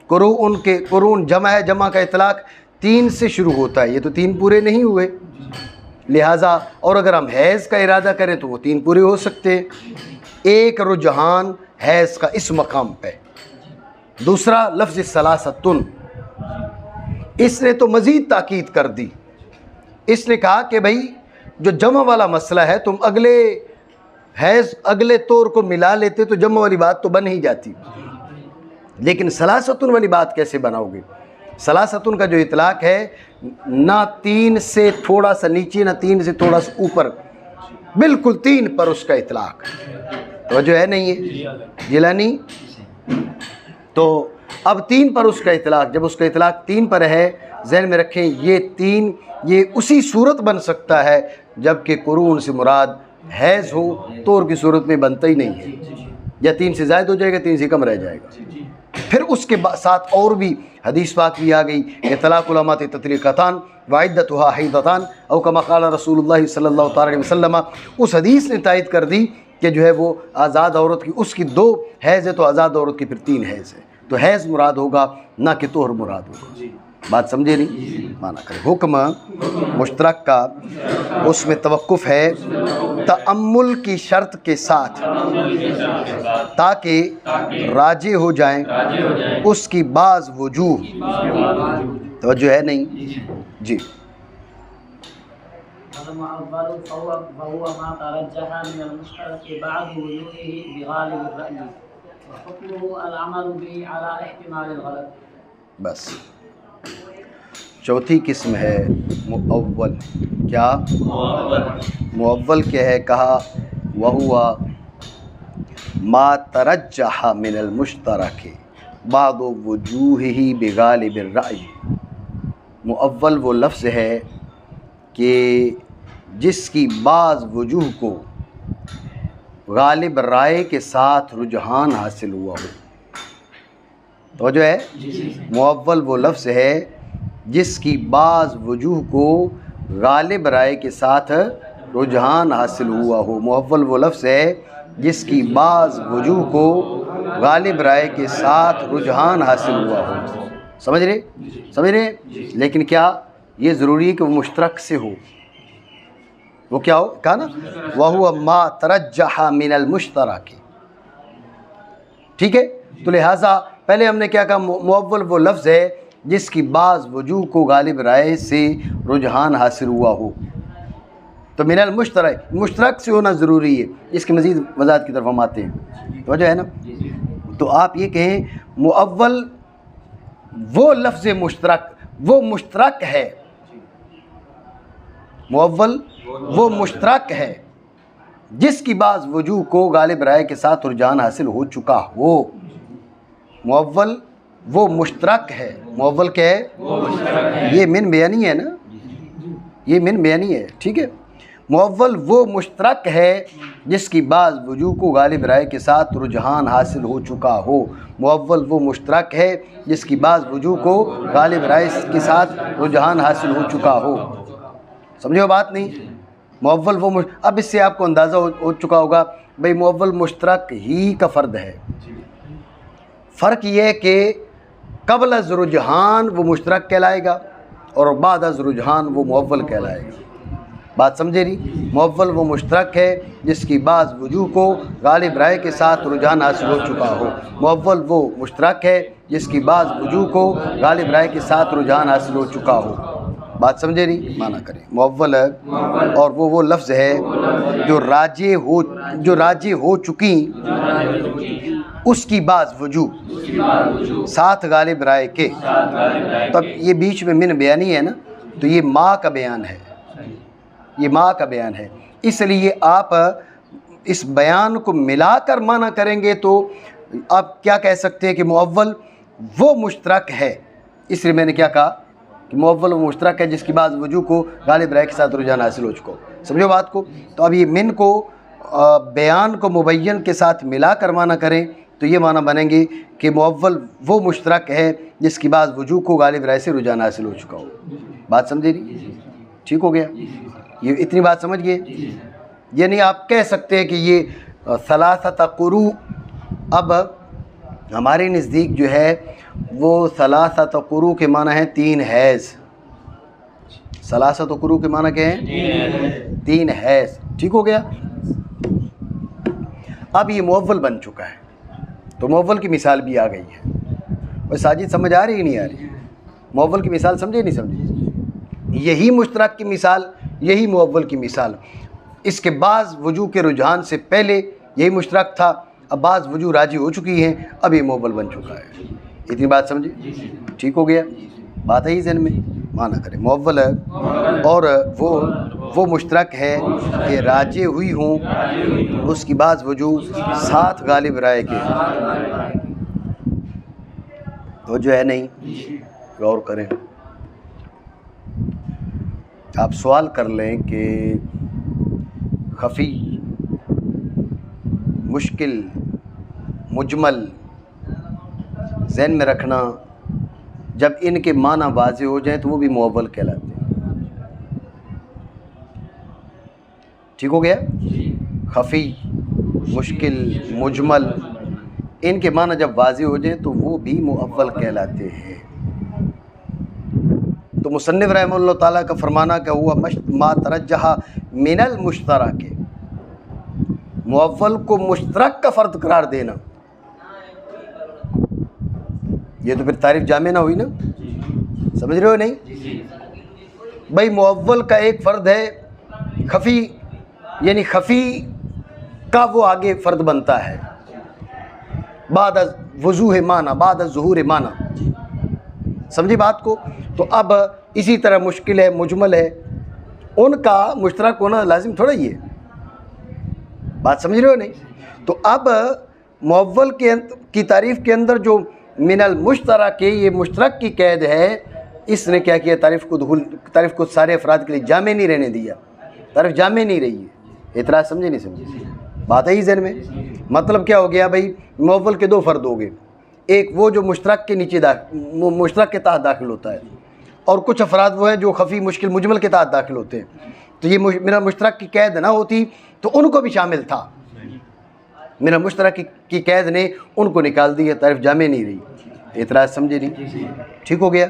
कुरून जमा है, जमा का इतलाक़ 3 से शुरू होता है, ये तो 3 पूरे नहीं हुए, लिहाजा और अगर हम हैज़ का इरादा करें तो वो 3 पूरे हो सकते हैं। एक रुझान हैज़ का इस मकाम पे, दूसरा लफ्ज़ सलासतुन, इसने तो मज़ीद ताकीद कर दी। इसने कहा कि भाई जो जमा वाला मसला है, तुम अगले हैज़ अगले तोर को मिला लेते तो जमा वाली बात तो बन ही जाती, लेकिन सलासतुन वाली बात कैसे बनाओगे? सलासतुन का जो इतलाक़ है, ना 3 से थोड़ा सा नीचे ना 3 से थोड़ा सा ऊपर, बिल्कुल 3 पर उसका इतलाक़, तो जो है नहीं है जिलानी। तो अब 3 पर उसका इतलाक़, जब उसका इतलाक़ 3 पर है, ज़हन में रखें ये 3 ये उसी सूरत बन सकता है जबकि कुरून से मुराद हैज़ हो, तोर की सूरत में बनता ही नहीं है, या 3 से ज़ायद हो जाएगा, 3 से कम रह जाएगा। फिर उसके साथ और भी हदीस पाक भी आ गई कि तलाक़ुल अमात ततरीक़तान व इद्दतुहा हैदतान औ कमा क़ाल रसूलुल्लाह सल्लल्लाहु अलैहि वसल्लम। उस हदीस ने तायद कर दी कि जो है वो आज़ाद औरत की उसकी 2 हैज़ है, तो आज़ाद औरत की फिर 3 हैज़ है, तो हैज़ मुराद होगा ना कि तोहर मुराद होगा। बात समझे नहीं? माना करें हुक्म मुश्तरक का, उसमें तवक्कुफ़ है तअम्मुल की शर्त के साथ, ताकि राजी हो जाएं उसकी बाज़ वजूह, तो जो है नहीं जी। बस चौथी किस्म है मुअव्वल। क्या मुअव्वल क्या है? कहा वहुआ मा तरज्जह मिनल मुश्तरक बादो वजूहिही बिगालिबिर राय। मुअव्वल वो लफ्ज़ है कि जिसकी बाज़ वजूह को गालिब राय के साथ रुझान हासिल हुआ हो, तो जो है मुअव्वल वो लफ्ज़ है जिसकी बाज़ वजूह को गालिब राय के साथ रुझान हासिल हुआ हो। मुअव्वल वो लफ्ज़ है जिसकी बाज़ वजूह को गालिब राय के साथ रुझान हासिल हुआ हो। समझ रहे? लेकिन क्या ये ज़रूरी है कि वो मुश्तरक से हो? वो क्या हो? कहा ना वहुआ मा तरज्जह मिनल मुश्तरक। ठीक है, तो लिहाजा पहले हमने क्या कहा? मुअव्वल वो लफ्ज़ है जिसकी बाज़ वजूह को गालिब राय से रुझान हासिल हुआ हो, तो मिनल मुश्तरक, मुश्तरक से होना ज़रूरी है। इसकी मज़ीद वज़ाहत की तरफ हम आते हैं, तो जो है ना, तो आप ये कहें मुअव्वल वो लफ्ज़ मुश्तरक, वो मुश्तरक है, मुअव्वल वो मुश्तरक है जिसकी बाज़ वजूह को गालिब राय के साथ रुझान हासिल हो चुका हो। मुअव्वल वो मुश्तरक है। मुअव्वल क्या है? ये मिन बयानी है ना, ये मिन बयानी है, ठीक है। मुअव्वल वो मुश्तरक है जिसकी बाज़ वजूह को गालिब राय के साथ रुझान हासिल हो चुका हो। मुअव्वल वो मुश्तरक है जिसकी बाज़ वजूह को गालिब राय के साथ रुझान हासिल हो चुका हो। समझो बात नहीं? मुअव्वल वो अब इससे आपको अंदाज़ा हो चुका होगा भाई मुअव्वल मुश्तरक ही का फ़र्द है। फ़र्क ये है कि क़ब्ल अज़ रुझान वो मुश्तरक कहलाएगा और बाद अज़ रुझान वो मुअव्वल कहलाएगा। बात समझे नहीं? मुअव्वल वो मुश्तरक है जिसकी बाज़ वजूह को गालिब राय के साथ रुझान हासिल हो चुका हो। मुअव्वल वो मुश्तरक है जिसकी बाज़ वजूह को गालिब राय के साथ रुझान हासिल हो चुका हो। बात समझे नहीं? माना करें मुअव्वल है और वो लफ्ज़ है जो राजी हो चुकी उसकी बाज़ वजूह साथ गालिब राय के। तब ये बीच में मिन बयानी है ना, तो ये माँ का बयान है, ये माँ का बयान है। इसलिए आप इस बयान को मिलाकर माना करेंगे तो आप क्या कह सकते हैं कि मुअव्वल वो मुश्तरक है। इसलिए मैंने क्या कहा कि मुअव्वल वो मुश्तरक है जिसकी बाज़ वजूह को गालिब राय के साथ रुझान हासिल हो चुका हो। समझो बात को? तो अब ये मिन को बयान को मुबय्यन के साथ मिलाकर माना करें तो ये माना बनेंगे कि मुअव्वल वो मुश्तरक है जिसकी बाज़ वजूह को गालिब राय से रुझान हासिल हो चुका हो। बात समझे नहीं? ठीक हो गया? ये इतनी बात समझ गए? ये नहीं आप कह सकते हैं कि ये सलासत कुरू, अब हमारे नज़दीक जो है वो सलासत कुरू के माना है 3 हैज़। सलासत कुरू के माना क्या है? 3 हैज़। ठीक हो गया? अब ये मुअव्वल बन चुका है तो मुअव्वल की मिसाल भी आ गई है। और साजिद समझ आ रही है नहीं आ रही? मुअव्वल की मिसाल समझे नहीं समझे? यही मुश्तरक की मिसाल, यही मुअव्वल की मिसाल। इसके बाज़ वजूह के रुझान से पहले यही मुश्तरक था, अब बाज़ वजूह राजी हो चुकी हैं, अब ये मुअव्वल बन चुका है। इतनी बात समझे? ठीक हो गया? बात है ही ज़हन में? माना करें मुअव्वल है और वो मुश्तरक है कि राजी हुई हूँ उसकी बाज़ वजूह साथ गालिब राय के। तो जो है नहीं, गौर करें। आप सवाल कर लें कि खफ़ी, मुश्किल, मुजमल ज़हन में रखना, जब इनके माना वाज़े हो जाए तो वो भी मुअव्वल कहलाते हैं। ठीक हो गया? खफ़ी, मुश्किल, मुजमल, इनके माना जब वाज़े हो जाए तो वो भी मुअव्वल कहलाते हैं। तो मुसन्निफ़ रहमतुल्लाह ताला का फरमाना क्या हुआ? मा तरज्जहा मिनल मुश्तरक, मुअव्वल को मुश्तरक का फ़र्द करार देना। ये तो फिर तारीफ़ जामे ना हुई ना? समझ रहे हो नहीं? भाई मुअव्वल का एक फ़र्द है खफ़ी, यानी खफ़ी का वो आगे फ़र्द बनता है बाद वजूह माना, बाद ज़ुहूर माना। समझी बात को? तो अब इसी तरह मुश्किल है, मुजमल है, उनका मुश्तरक होना लाजिम थोड़ा ही है। बात समझ रहे हो नहीं? तो अब मुअव्वल की तारीफ़ के अंदर जो मिनल मुश्तरक के, ये मुश्तरक की कैद है, इसने क्या किया? तारीफ़ को सारे अफराद के लिए जामे नहीं रहने दिया, तारीफ़ जामे नहीं रही है। इतराज़ समझे नहीं समझे? बात है ही ज़हन में? मतलब क्या हो गया भाई? मुअव्वल के 2 फ़र्द हो गए, एक वो जो मुश्तरक के नीचे मुश्तरक के तहत दाखिल होता है, और कुछ अफराद वो हैं जो खफ़ी, मुश्किल, मुजमल के तहत दाखिल होते हैं। तो ये मिनल मुश्तरक की कैद ना होती तो उनको भी शामिल था, मिनल मुश्तरक की कैद ने उनको निकाल दिया, तारीफ़ जामे नहीं रही। एतराज़ समझे नहीं? ठीक हो गया?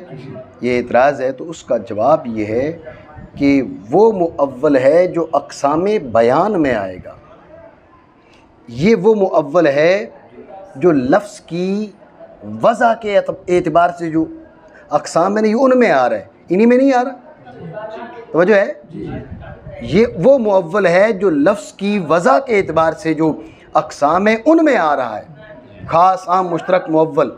ये एतराज़ है तो उसका जवाब ये है कि वो मुअव्वल है जो अक़सामे बयान में आएगा। ये वो मुअव्वल है जो लफ्ज़ की वज़ा के एतबार से जो अक़साम में नहीं उनमें आ रहा है, इन्हीं में नहीं आ रहा। तो वजह है ये वो मुअव्वल है जो लफ्ज़ की वज़ा के एतबार से जो अक़साम है उनमें आ रहा है। ख़ास, आम, मुश्तरक, मुअव्वल,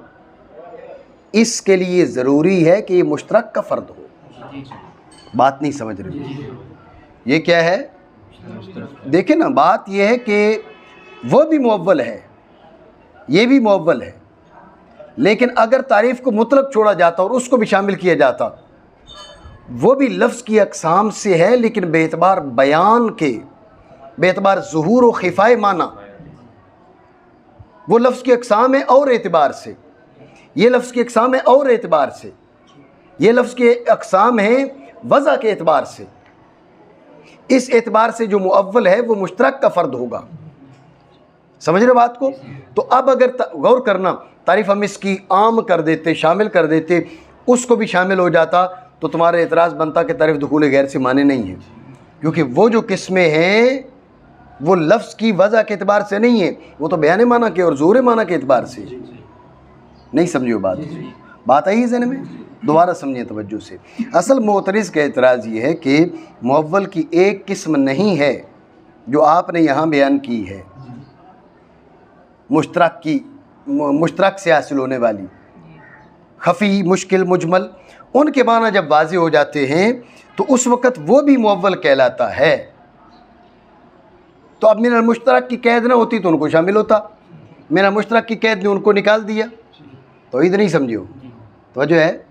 इसके लिए ज़रूरी है कि ये मुश्तरक का फ़र्द हो। बात नहीं समझ रहे? ये क्या है? देखिए ना, बात ये है कि वो भी मुअव्वल है, ये भी मुअव्वल है, लेकिन अगर तारीफ़ को मुतलक छोड़ा जाता और उसको भी शामिल किया जाता, वो भी लफ्ज़ की अक़साम से है, लेकिन बेतबार बयान के, बेतबार ज़ुहूर व ख़िफ़ाए माना, वो लफ्ज़ की अक़साम है और एतबार से, ये लफ्ज़ की अक़साम है और एतबार से, ये लफ्ज़ की अक़साम है वज़ा के एतबार से। इस एतबार से जो मुअव्वल है वो मुश्तरक का फ़र्द होगा। समझ रहे बात को? तो अब अगर गौर करना, तारीफ़ हम इसकी आम कर देते, शामिल कर देते, उसको भी शामिल हो जाता, तो तुम्हारा एतराज़ बनता कि तारीफ़ दुखूल गैर से माने नहीं है, क्योंकि वो जो किस्में हैं वो लफ्ज़ की वजह के एतबार से नहीं है, वो तो बयान माना के और ज़ोर माना के एतबार से। नहीं समझिए बात आई ज़हन में, दोबारा समझिए तवज्जो से। असल मोतरिज़ का एतराज़ ये है कि मुअव्वल की एक किस्म नहीं है जो आपने यहाँ बयान की है, मुश्तरक से हासिल होने वाली। खफ़ी, मुश्किल, मुजमल, उनके माना जब वाज़े हो जाते हैं तो उस वक़्त वो भी मुअव्वल कहलाता है। तो अब मिनल मुश्तरक की कैद ना होती तो उनको शामिल होता, मिनल मुश्तरक की कैद ने उनको निकाल दिया। तो इधर नहीं समझियो, तो जो है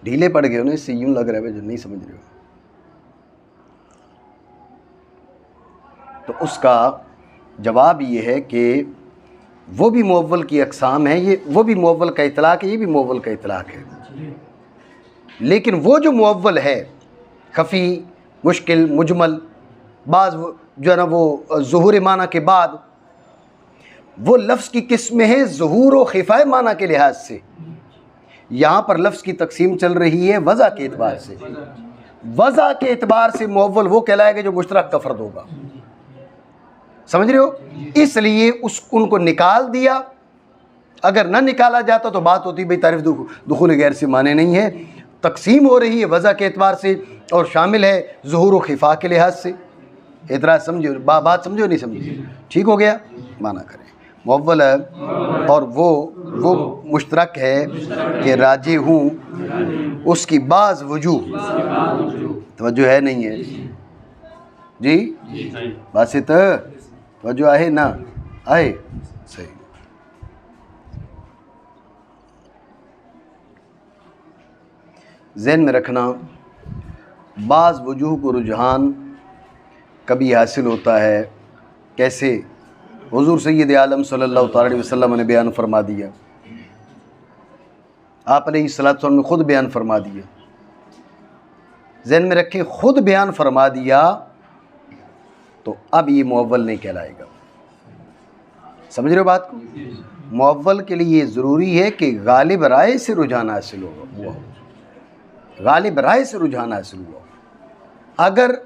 ढीले पड़ गए हो ना, इससे यूँ लग रहा है जो नहीं समझ रहे हो। तो उसका जवाब ये है कि वो भी मुअव्वल की अक़साम है, ये वो भी मुअव्वल का इतलाक़ है, ये भी मुअव्वल का इतलाक़ है। लेकिन वो जो मुअव्वल है खफ़ी, मुश्किल, मुजमल, बाज़ जो है ना वो ज़ुहूर माना के बाद वो लफ्ज़ की किस्में हैं ज़ुहूर व ख़िफ़ाए माना के लिहाज से। यहाँ पर लफ्ज़ की तकसीम चल रही है वज़ा के एतबार से। वज़ा के एतबार से मुअव्वल वो कहलाएगा जो मुश्तरक का फ़र्द होगा, समझ रहे हो। इसलिए उनको निकाल दिया। अगर ना निकाला जाता तो बात होती भाई तारीफ़ दुखूल गैर से माने नहीं है। तकसीम हो रही है वज़ा के एतबार से और शामिल है ज़ुहूर व ख़िफ़ा के लिहाज से। एतराज़ समझो, बात समझो नहीं समझो, ठीक हो गया। माना करें मुअव्वल है और वो मुश्तरक है कि राजी हूँ उसकी बाज़ वजूह, तवज्जो है नहीं है जी, बासित तवज्जो आहे ना आहे, सही। ज़हन में रखना, बाज़ वजूह को रुझान कभी हासिल होता है। कैसे? हुज़ूर सय्यद आलम सल्लल्लाहु अलैहि वसल्लम ने बयान फरमा दिया, आप अलैहिस्सलातु वस्सलाम ने ख़ुद बयान फरमा दिया। ज़हन में रखें, ख़ुद बयान फरमा दिया तो अब ये मुअव्वल नहीं कहलाएगा। समझ रहे हो बात को? मुअव्वल के लिए ये ज़रूरी है कि गालिब राय से रुझान हासिल हुआ, गालिब राय से रुझान हासिल हुआ। अगर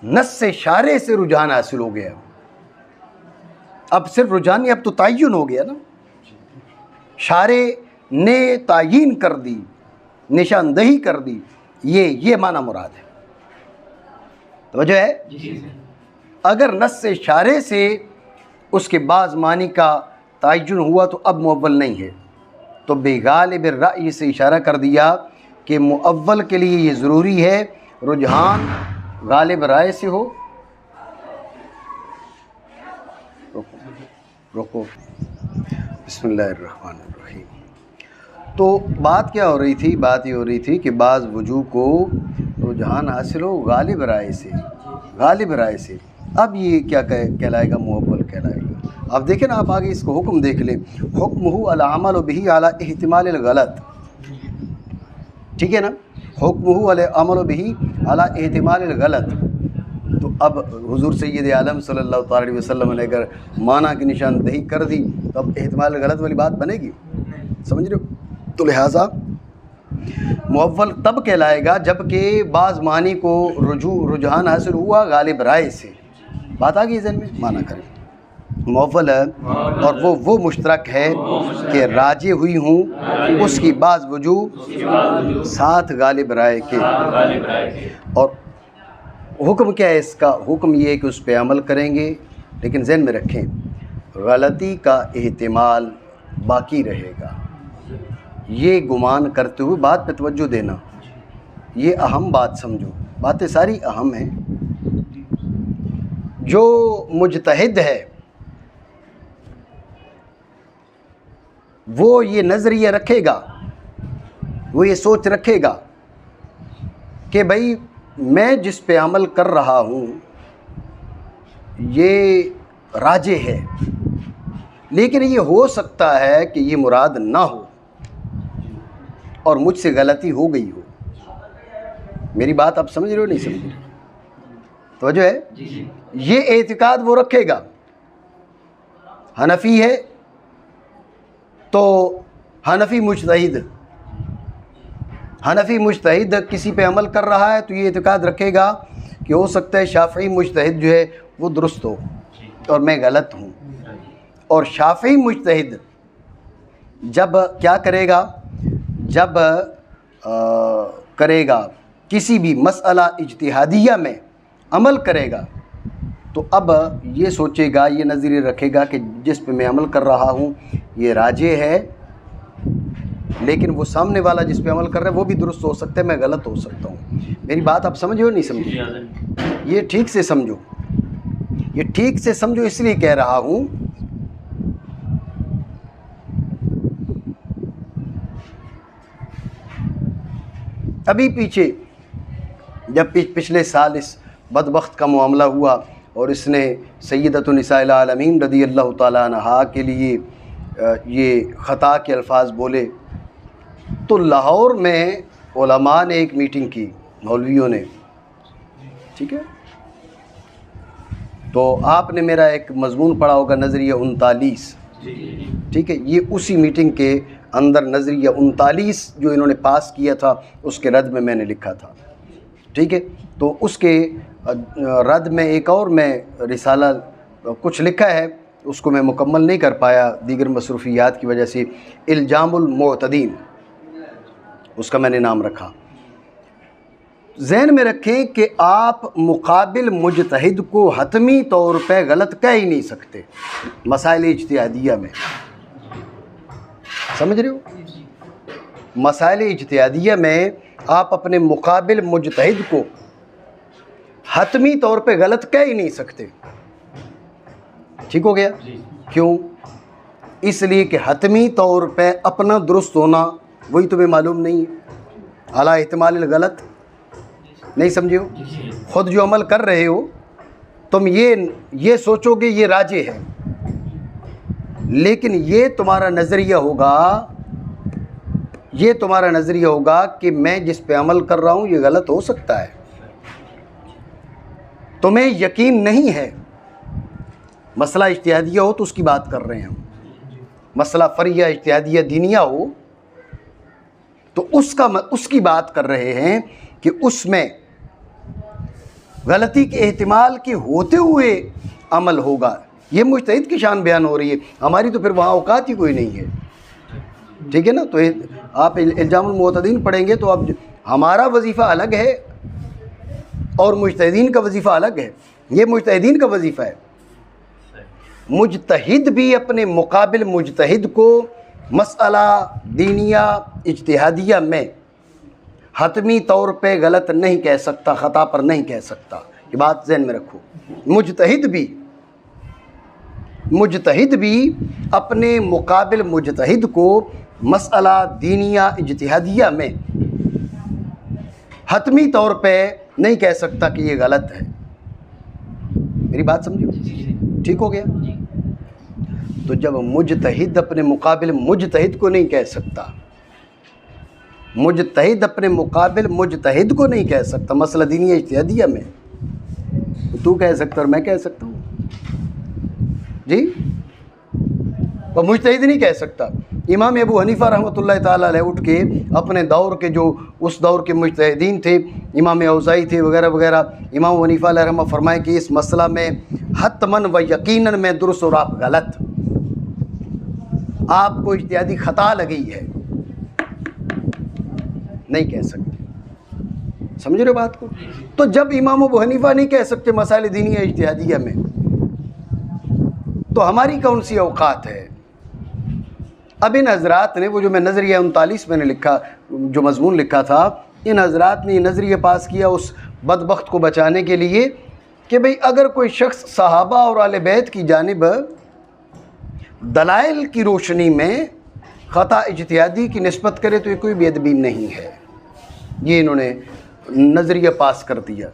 नस्स से शारे से रुझान हासिल हो गया, अब सिर्फ रुझान नहीं, अब तो तय्युन हो गया ना। शारे ने तायीन कर दी, निशानदही कर दी, ये माना मुराद है। तो वजह है अगर नस्स से शारे से उसके बाज़ मानी का तय्युन हुआ तो अब मुअव्वल नहीं है। तो बेगालिब राय से इशारा कर दिया कि मुअव्वल के लिए ये ज़रूरी है रुझान गालिब राय से हो। रुको बिस्मिल्लाहिर्रहमानिर्रहीम। तो बात क्या हो रही थी? बात ये हो रही थी कि बाज़ वजूह को रुझान हासिल हो गालिब राय से, गालिब राय से। अब ये क्या कहलाएगा? मुअव्वल कहलाएगा। अब देखें ना, आप आगे इसको हुक्म देख लें, हुक्मुहु अल अमल बिही अला इहतिमाल अल गलत, ठीक है ना। हुक्मुहु अल अमल बिही अला इहतिमाल अल गलत। तो अब हुज़ूर सय्यद आलम सल्लल्लाहु अलैहि वसल्लम ने अगर माना की निशानदही कर दी तो अब इहतिमाल गलत वाली बात बनेगी, समझ रहे हो। तो लिहाजा मुअव्वल तब कहलाएगा जबकि बाज़ मानी को रुझान हासिल हुआ गालिब राय से। बात आ गई ज़हन में? माना करें मुअव्वल है और वो मुश्तरक है कि राजी हुई हूँ उसकी बाज़ वजूह साथ गालिब राय के। और हुक्म क्या है इसका? हुक्म ये है कि उस पर अमल करेंगे, लेकिन ज़हन में रखें गलती का एहतिमाल बाकी रहेगा। ये गुमान करते हुए बात पे तवज्जो देना, ये अहम बात समझो, बातें सारी अहम हैं। जो मुजतहिद है वो ये नज़रिया रखेगा, वो ये सोच रखेगा कि भाई मैं जिस पे अमल कर रहा हूँ ये राजे है, लेकिन ये हो सकता है कि ये मुराद ना हो और मुझसे गलती हो गई हो। मेरी बात आप समझ रहे हो नहीं समझ रहे? तो जो है ये एतिकाद वो रखेगा। हनफी है तो हनफी मुजतहिद, हनफी मुजतहिद किसी पे अमल कर रहा है तो ये इत्काद रखेगा कि हो सकता है शाफ़ी मुजतहिद जो है वो दुरुस्त हो और मैं गलत हूँ। और शाफ़ी मुजतहिद जब क्या करेगा, जब करेगा किसी भी मसला इज्तिहादिया में अमल करेगा तो अब ये सोचेगा, ये नज़रिया रखेगा कि जिस पे मैं अमल कर रहा हूँ ये राजे है, लेकिन वो सामने वाला जिस पे अमल कर रहा है वो भी दुरुस्त हो सकता है, मैं गलत हो सकता हूँ। मेरी बात आप समझे हो नहीं समझे? ये ठीक से समझो, ये ठीक से समझो, इसलिए कह रहा हूँ। अभी पीछे जब पिछले साल इस बदबख्त का मामला हुआ और इसने सय्यदतुन निसाइल आलमीन रज़ियल्लाहु ताला अन्हा के लिए ये ख़ता के अल्फाज बोले, तो लाहौर में उलमा ने एक मीटिंग की, मौलवियों ने, ठीक है। तो आपने मेरा एक मजमून पढ़ा होगा नज़रिया 39, ठीक है। ये उसी मीटिंग के अंदर नज़रिया 39 जो इन्होंने पास किया था उसके रद्द में मैंने लिखा था, ठीक है। तो उसके रद्द में एक और मैं रिसाला कुछ लिखा है, उसको मैं मुकम्मल नहीं कर पाया दीगर मसरूफियात की वजह से, इल्जामुल मुअतदीन उसका मैंने नाम रखा। ज़हन में रखें कि आप मुकाबिल मुजतहिद को हतमी तौर पे गलत कह ही नहीं सकते मसाइल इज्तिहादिया में, समझ रहे हो? मसाइल इज्तिहादिया में आप अपने मुकाबिल मुजतहिद को हतमी तौर पे गलत कह ही नहीं सकते, ठीक हो गया? क्यों? इसलिए कि हतमी तौर पे अपना दुरुस्त होना वही तुम्हें मालूम नहीं है, अला इहतिमाल गलत, नहीं समझे हो? ख़ुद जो अमल कर रहे हो तुम ये सोचोगे ये राजे है, लेकिन ये तुम्हारा नज़रिया होगा, ये तुम्हारा नज़रिया होगा कि मैं जिस पे अमल कर रहा हूँ ये गलत हो सकता है। तुम्हें यकीन नहीं है, मसला इज्तिहादिया हो तो उसकी बात कर रहे हैं हम, मसला फ़रिया इज्तिहादिया दीनिया हो तो उसकी बात कर रहे हैं कि उसमें गलती के एहतिमाल के होते हुए अमल होगा। ये मुजतहिद की शान बयान हो रही है, हमारी तो फिर वहाँ औकात ही कोई नहीं है, ठीक है ना। तो आप इल्जामुल मुअतदीन पढ़ेंगे तो अब हमारा वजीफ़ा अलग है और मुजतहिदीन का वजीफ़ा अलग है। ये मुजतहिदीन का वजीफ़ा है। मुजतहिद भी अपने मुकाबिल मुजतहिद को मसला दीनिया इज्तिहादिया में हतमी तौर पे गलत नहीं कह सकता, ख़ता पर नहीं कह सकता, ये बात ज़हन में रखो। मुजतहिद भी अपने मुकाबिल मुजतहिद को मसला दीनिया इज्तिहादिया में हतमी तौर पे नहीं कह सकता कि ये गलत है। मेरी बात समझो, ठीक हो गया? तो जब मुजतहिद अपने मुकाबिल मुजतहिद को नहीं कह सकता, मुजतहिद अपने मुकाबिल मुजतहिद को नहीं कह सकता मसला दीनिया इज्तिहादिया में, तो तू कह सकता और मैं कह सकता हूँ जी, और मुजतहिद नहीं कह सकता। इमाम अबू हनीफ़ा रहमतुल्लाह ताला अलैह उठ के अपने दौर के जो उस दौर के मुजतहिदीन थे, इमाम औज़ाई थे वगैरह वगैरह, इमाम अबू हनीफ़ा अलैह रहमतुल्लाह फरमाए कि इस मसला में हतमन व यकीनन में दुरुस्त और आप गलत, आपको इज्तिहादी ख़ता लगी है, नहीं कह सकते। समझ रहे हो बात को? तो जब इमाम अबू हनीफ़ा नहीं कह सकते मसाइल दीनिया इज्तिहादिया में, तो हमारी कौन सी औकात है? अब इन हज़रात ने वो जो मैं नज़रिया 39 मैंने लिखा, जो मजमून लिखा था, इन हज़रात ने नज़रिया पास किया उस बदबख्त को बचाने के लिए कि भाई अगर कोई शख्स सहाबा और आले बैत की जानिब दलाइल की रोशनी में ख़ता इज्तिहादी की निस्बत करे तो ये कोई बेअदबी नहीं है। ये इन्होंने नज़रिया पास कर दिया।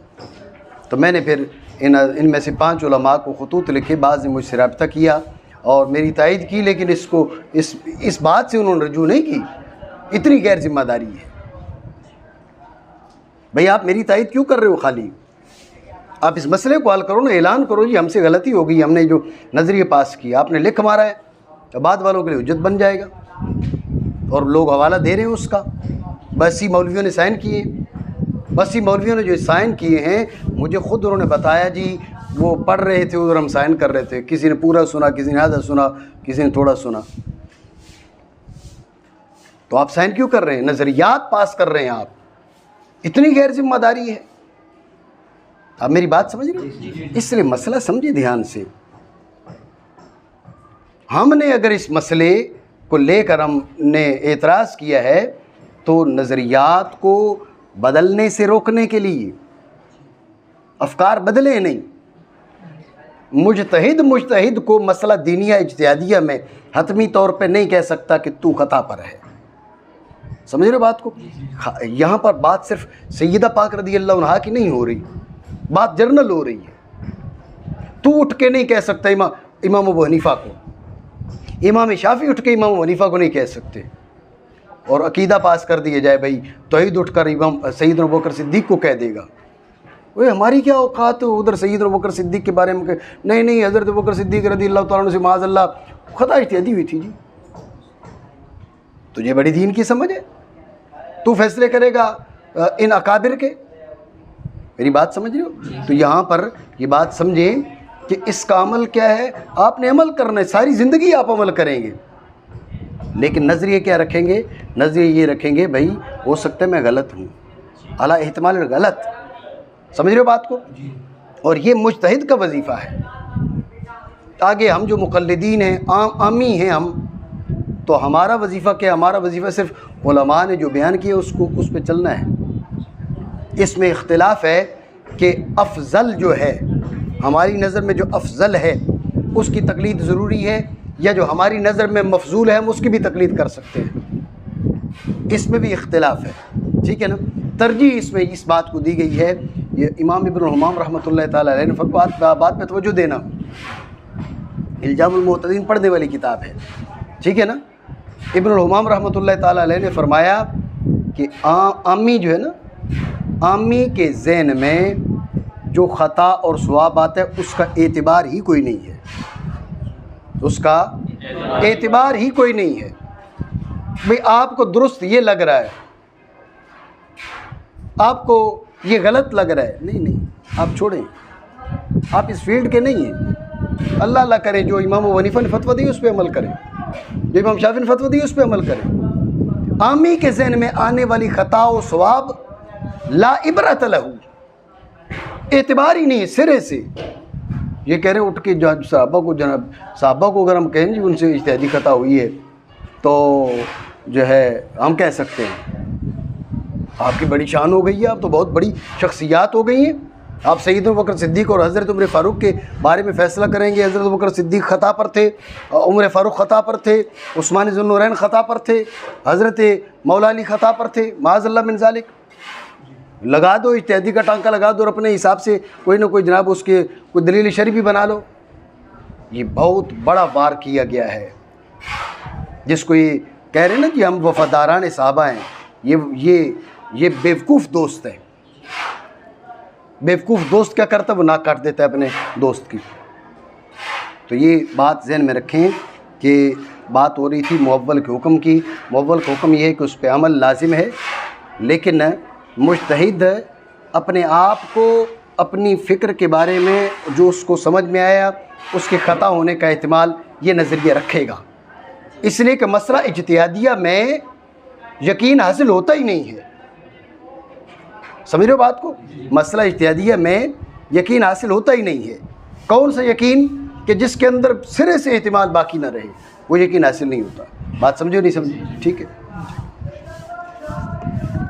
तो मैंने फिर इनमें से 5 उलमा को खतूत लिखे, बाज़ ने मुझसे रब्ता किया और मेरी तायद की, लेकिन इसको इस बात से उन्होंने रजू नहीं की। इतनी गैर जिम्मेदारी है भाई, आप मेरी तायद क्यों कर रहे हो? खाली आप इस मसले को हल करो ना, ऐलान करो जी हमसे गलती हो गई, हमने जो नज़रिया पास किया आपने लिख मारा है, तो बाद वालों के लिए हुज्जत बन जाएगा और लोग हवाला दे रहे हैं उसका। बस ही मौलवियों ने साइन किए, बस ही मौलवियों ने जो साइन किए हैं, मुझे ख़ुद उन्होंने बताया जी, वो पढ़ रहे थे उधर, हम साइन कर रहे थे, किसी ने पूरा सुना, किसी ने आधा सुना, किसी ने थोड़ा सुना। तो आप साइन क्यों कर रहे हैं? नज़रियात पास कर रहे हैं आप, इतनी गैर जिम्मेदारी है। आप मेरी बात समझ रहे हो? इसलिए मसला समझिए ध्यान से। हमने अगर इस मसले को लेकर हमने एतराज़ किया है तो नज़रियात को बदलने से रोकने के लिए, अफकार बदले नहीं। मुजतहिद को मसला दीनिया इज्तिहादिया में हतमी तौर पे नहीं कह सकता कि तू खता पर है। समझ रहे बात को? यहाँ पर बात सिर्फ सैयदा पाक रज़ियल्लाहु अन्हा की नहीं हो रही, बात जर्नल हो रही है। तू उठ के नहीं कह सकता इमाम अबू हनीफा को, इमाम शाफी उठ के इमाम अबू हनीफा को नहीं कह सकते और अकीदा पास कर दिया जाए भाई तौहीद उठकर इमाम सैयदना अबू बकर सिद्दीक़ को कह देगा। वो हमारी क्या औकात उधर सैयदना अबू बकर सिद्दीक़ के बारे में नहीं हज़रत अबू बकर सिद्दीक़ रज़ियल्लाहु तआला अन्हु से माज़अल्लाह खता इज्तिहादी हुई थी जी। तुझे बड़ी दीन की समझ है, तू फैसले करेगा इन अकाबिर के। मेरी बात समझ रहे हो? तो यहाँ पर ये बात समझें कि इसका अमल क्या है, आपने अमल करना है, सारी ज़िंदगी आप अमल करेंगे, लेकिन नज़रिए क्या रखेंगे? नज़रिए ये रखेंगे भाई हो सकता है मैं गलत हूँ, अला एहतमाल गलत। समझ रहे हो बात को? और ये मुजतहिद का वजीफ़ा है। आगे हम जो मुक़ल्लिदीन हैं, आमी हैं हम, तो हमारा वजीफ़ा क्या? हमारा वजीफ़ा सिर्फ उलमा ने जो बयान किया उसको उस पर चलना है। इसमें इख्तिलाफ़ है कि अफजल जो है, हमारी नज़र में जो अफजल है उसकी तकलीद ज़रूरी है, या जो हमारी नज़र में मफजूल है हम उसकी भी तकलीद कर सकते हैं। इसमें भी इख्तिलाफ़ है, ठीक है ना। तरजीह इसमें इस बात को दी गई है। ये इमाम इब्न हमाम रहमतुल्लाह ताला अलैह ने बात पे तवज्जो देना, इल्जामुल मुअतदीन पढ़ने वाली किताब है, ठीक है ना। इब्न हमाम रहमतुल्लाह ताला अलैह ने फरमाया कि आमी जो है ना, आमी के ज़हन में जो ख़ता और सवाब आता है उसका एतबार ही कोई नहीं है, उसका एतबार ही कोई नहीं है। भाई आपको दुरुस्त ये लग रहा है, आपको ये गलत लग रहा है, नहीं आप छोड़ें, आप इस फील्ड के नहीं हैं। अल्लाह अल्लाह करें, जो इमाम अबू हनीफा ने फतवा दी उस पर अमल करें, जो इमाम शाफी ने फतवा दी उस पर अमल करें। आमी के ज़हन में आने वाली ख़ता और सवाब ला इबरत लहू, एतबार ही नहीं है सिरे से। ये कह रहे हैं उठ के साहबा को अगर हम कहें जी उनसे इज्तिहादी खता हुई है तो जो है हम कह सकते हैं आपकी बड़ी शान हो गई है, आप तो बहुत बड़ी शख्सियात हो गई हैं, आप सैयदना अबू बकर सिद्दीक़ और हज़रत उमर फ़ारूक के बारे में फ़ैसला करेंगे। हज़रत अबू बकर सिद्दीक़ ख़ता पर थे, उमर फ़ारूक ख़ता पर थे, उस्मान ज़ुन्नूरैन ख़ता पर थे, हज़रत मौला अली ख़ता पर थे, माज़अल्लाह मिन ज़ालिक। लगा दो इज्तिहादी का टांका लगा दो और अपने हिसाब से कोई ना कोई जनाब उसके कोई दलील शरई भी बना लो। ये बहुत बड़ा वार किया गया है, जिसको ये कह रहे हैं ना कि हम वफ़ादारान सहाबा हैं, ये बेवकूफ़ दोस्त है। बेवकूफ़ दोस्त क्या करता है? वो नाक काट देता है अपने दोस्त की। तो ये बात ज़हन में रखें कि बात हो रही थी मुअव्वल के हुक्म की। मुअव्वल का हुक्म ये है कि उस पर अमल लाजिम है, लेकिन मुजतहिद अपने आप को अपनी फ़िक्र के बारे में जो उसको समझ में आया उसके ख़ता होने का एहतिमाल ये नज़रिया रखेगा। इसलिए कि मसला इज्तिहादिया में यकीन हासिल होता ही नहीं है। समझ रहे हो बात को? मसला इज्तिहादिया में यकीन हासिल होता ही नहीं है। कौन सा यकीन? कि जिसके अंदर सिरे से एहतिमाल बाकी ना रहे, वो यकीन हासिल नहीं होता। बात समझो नहीं समझे? ठीक है।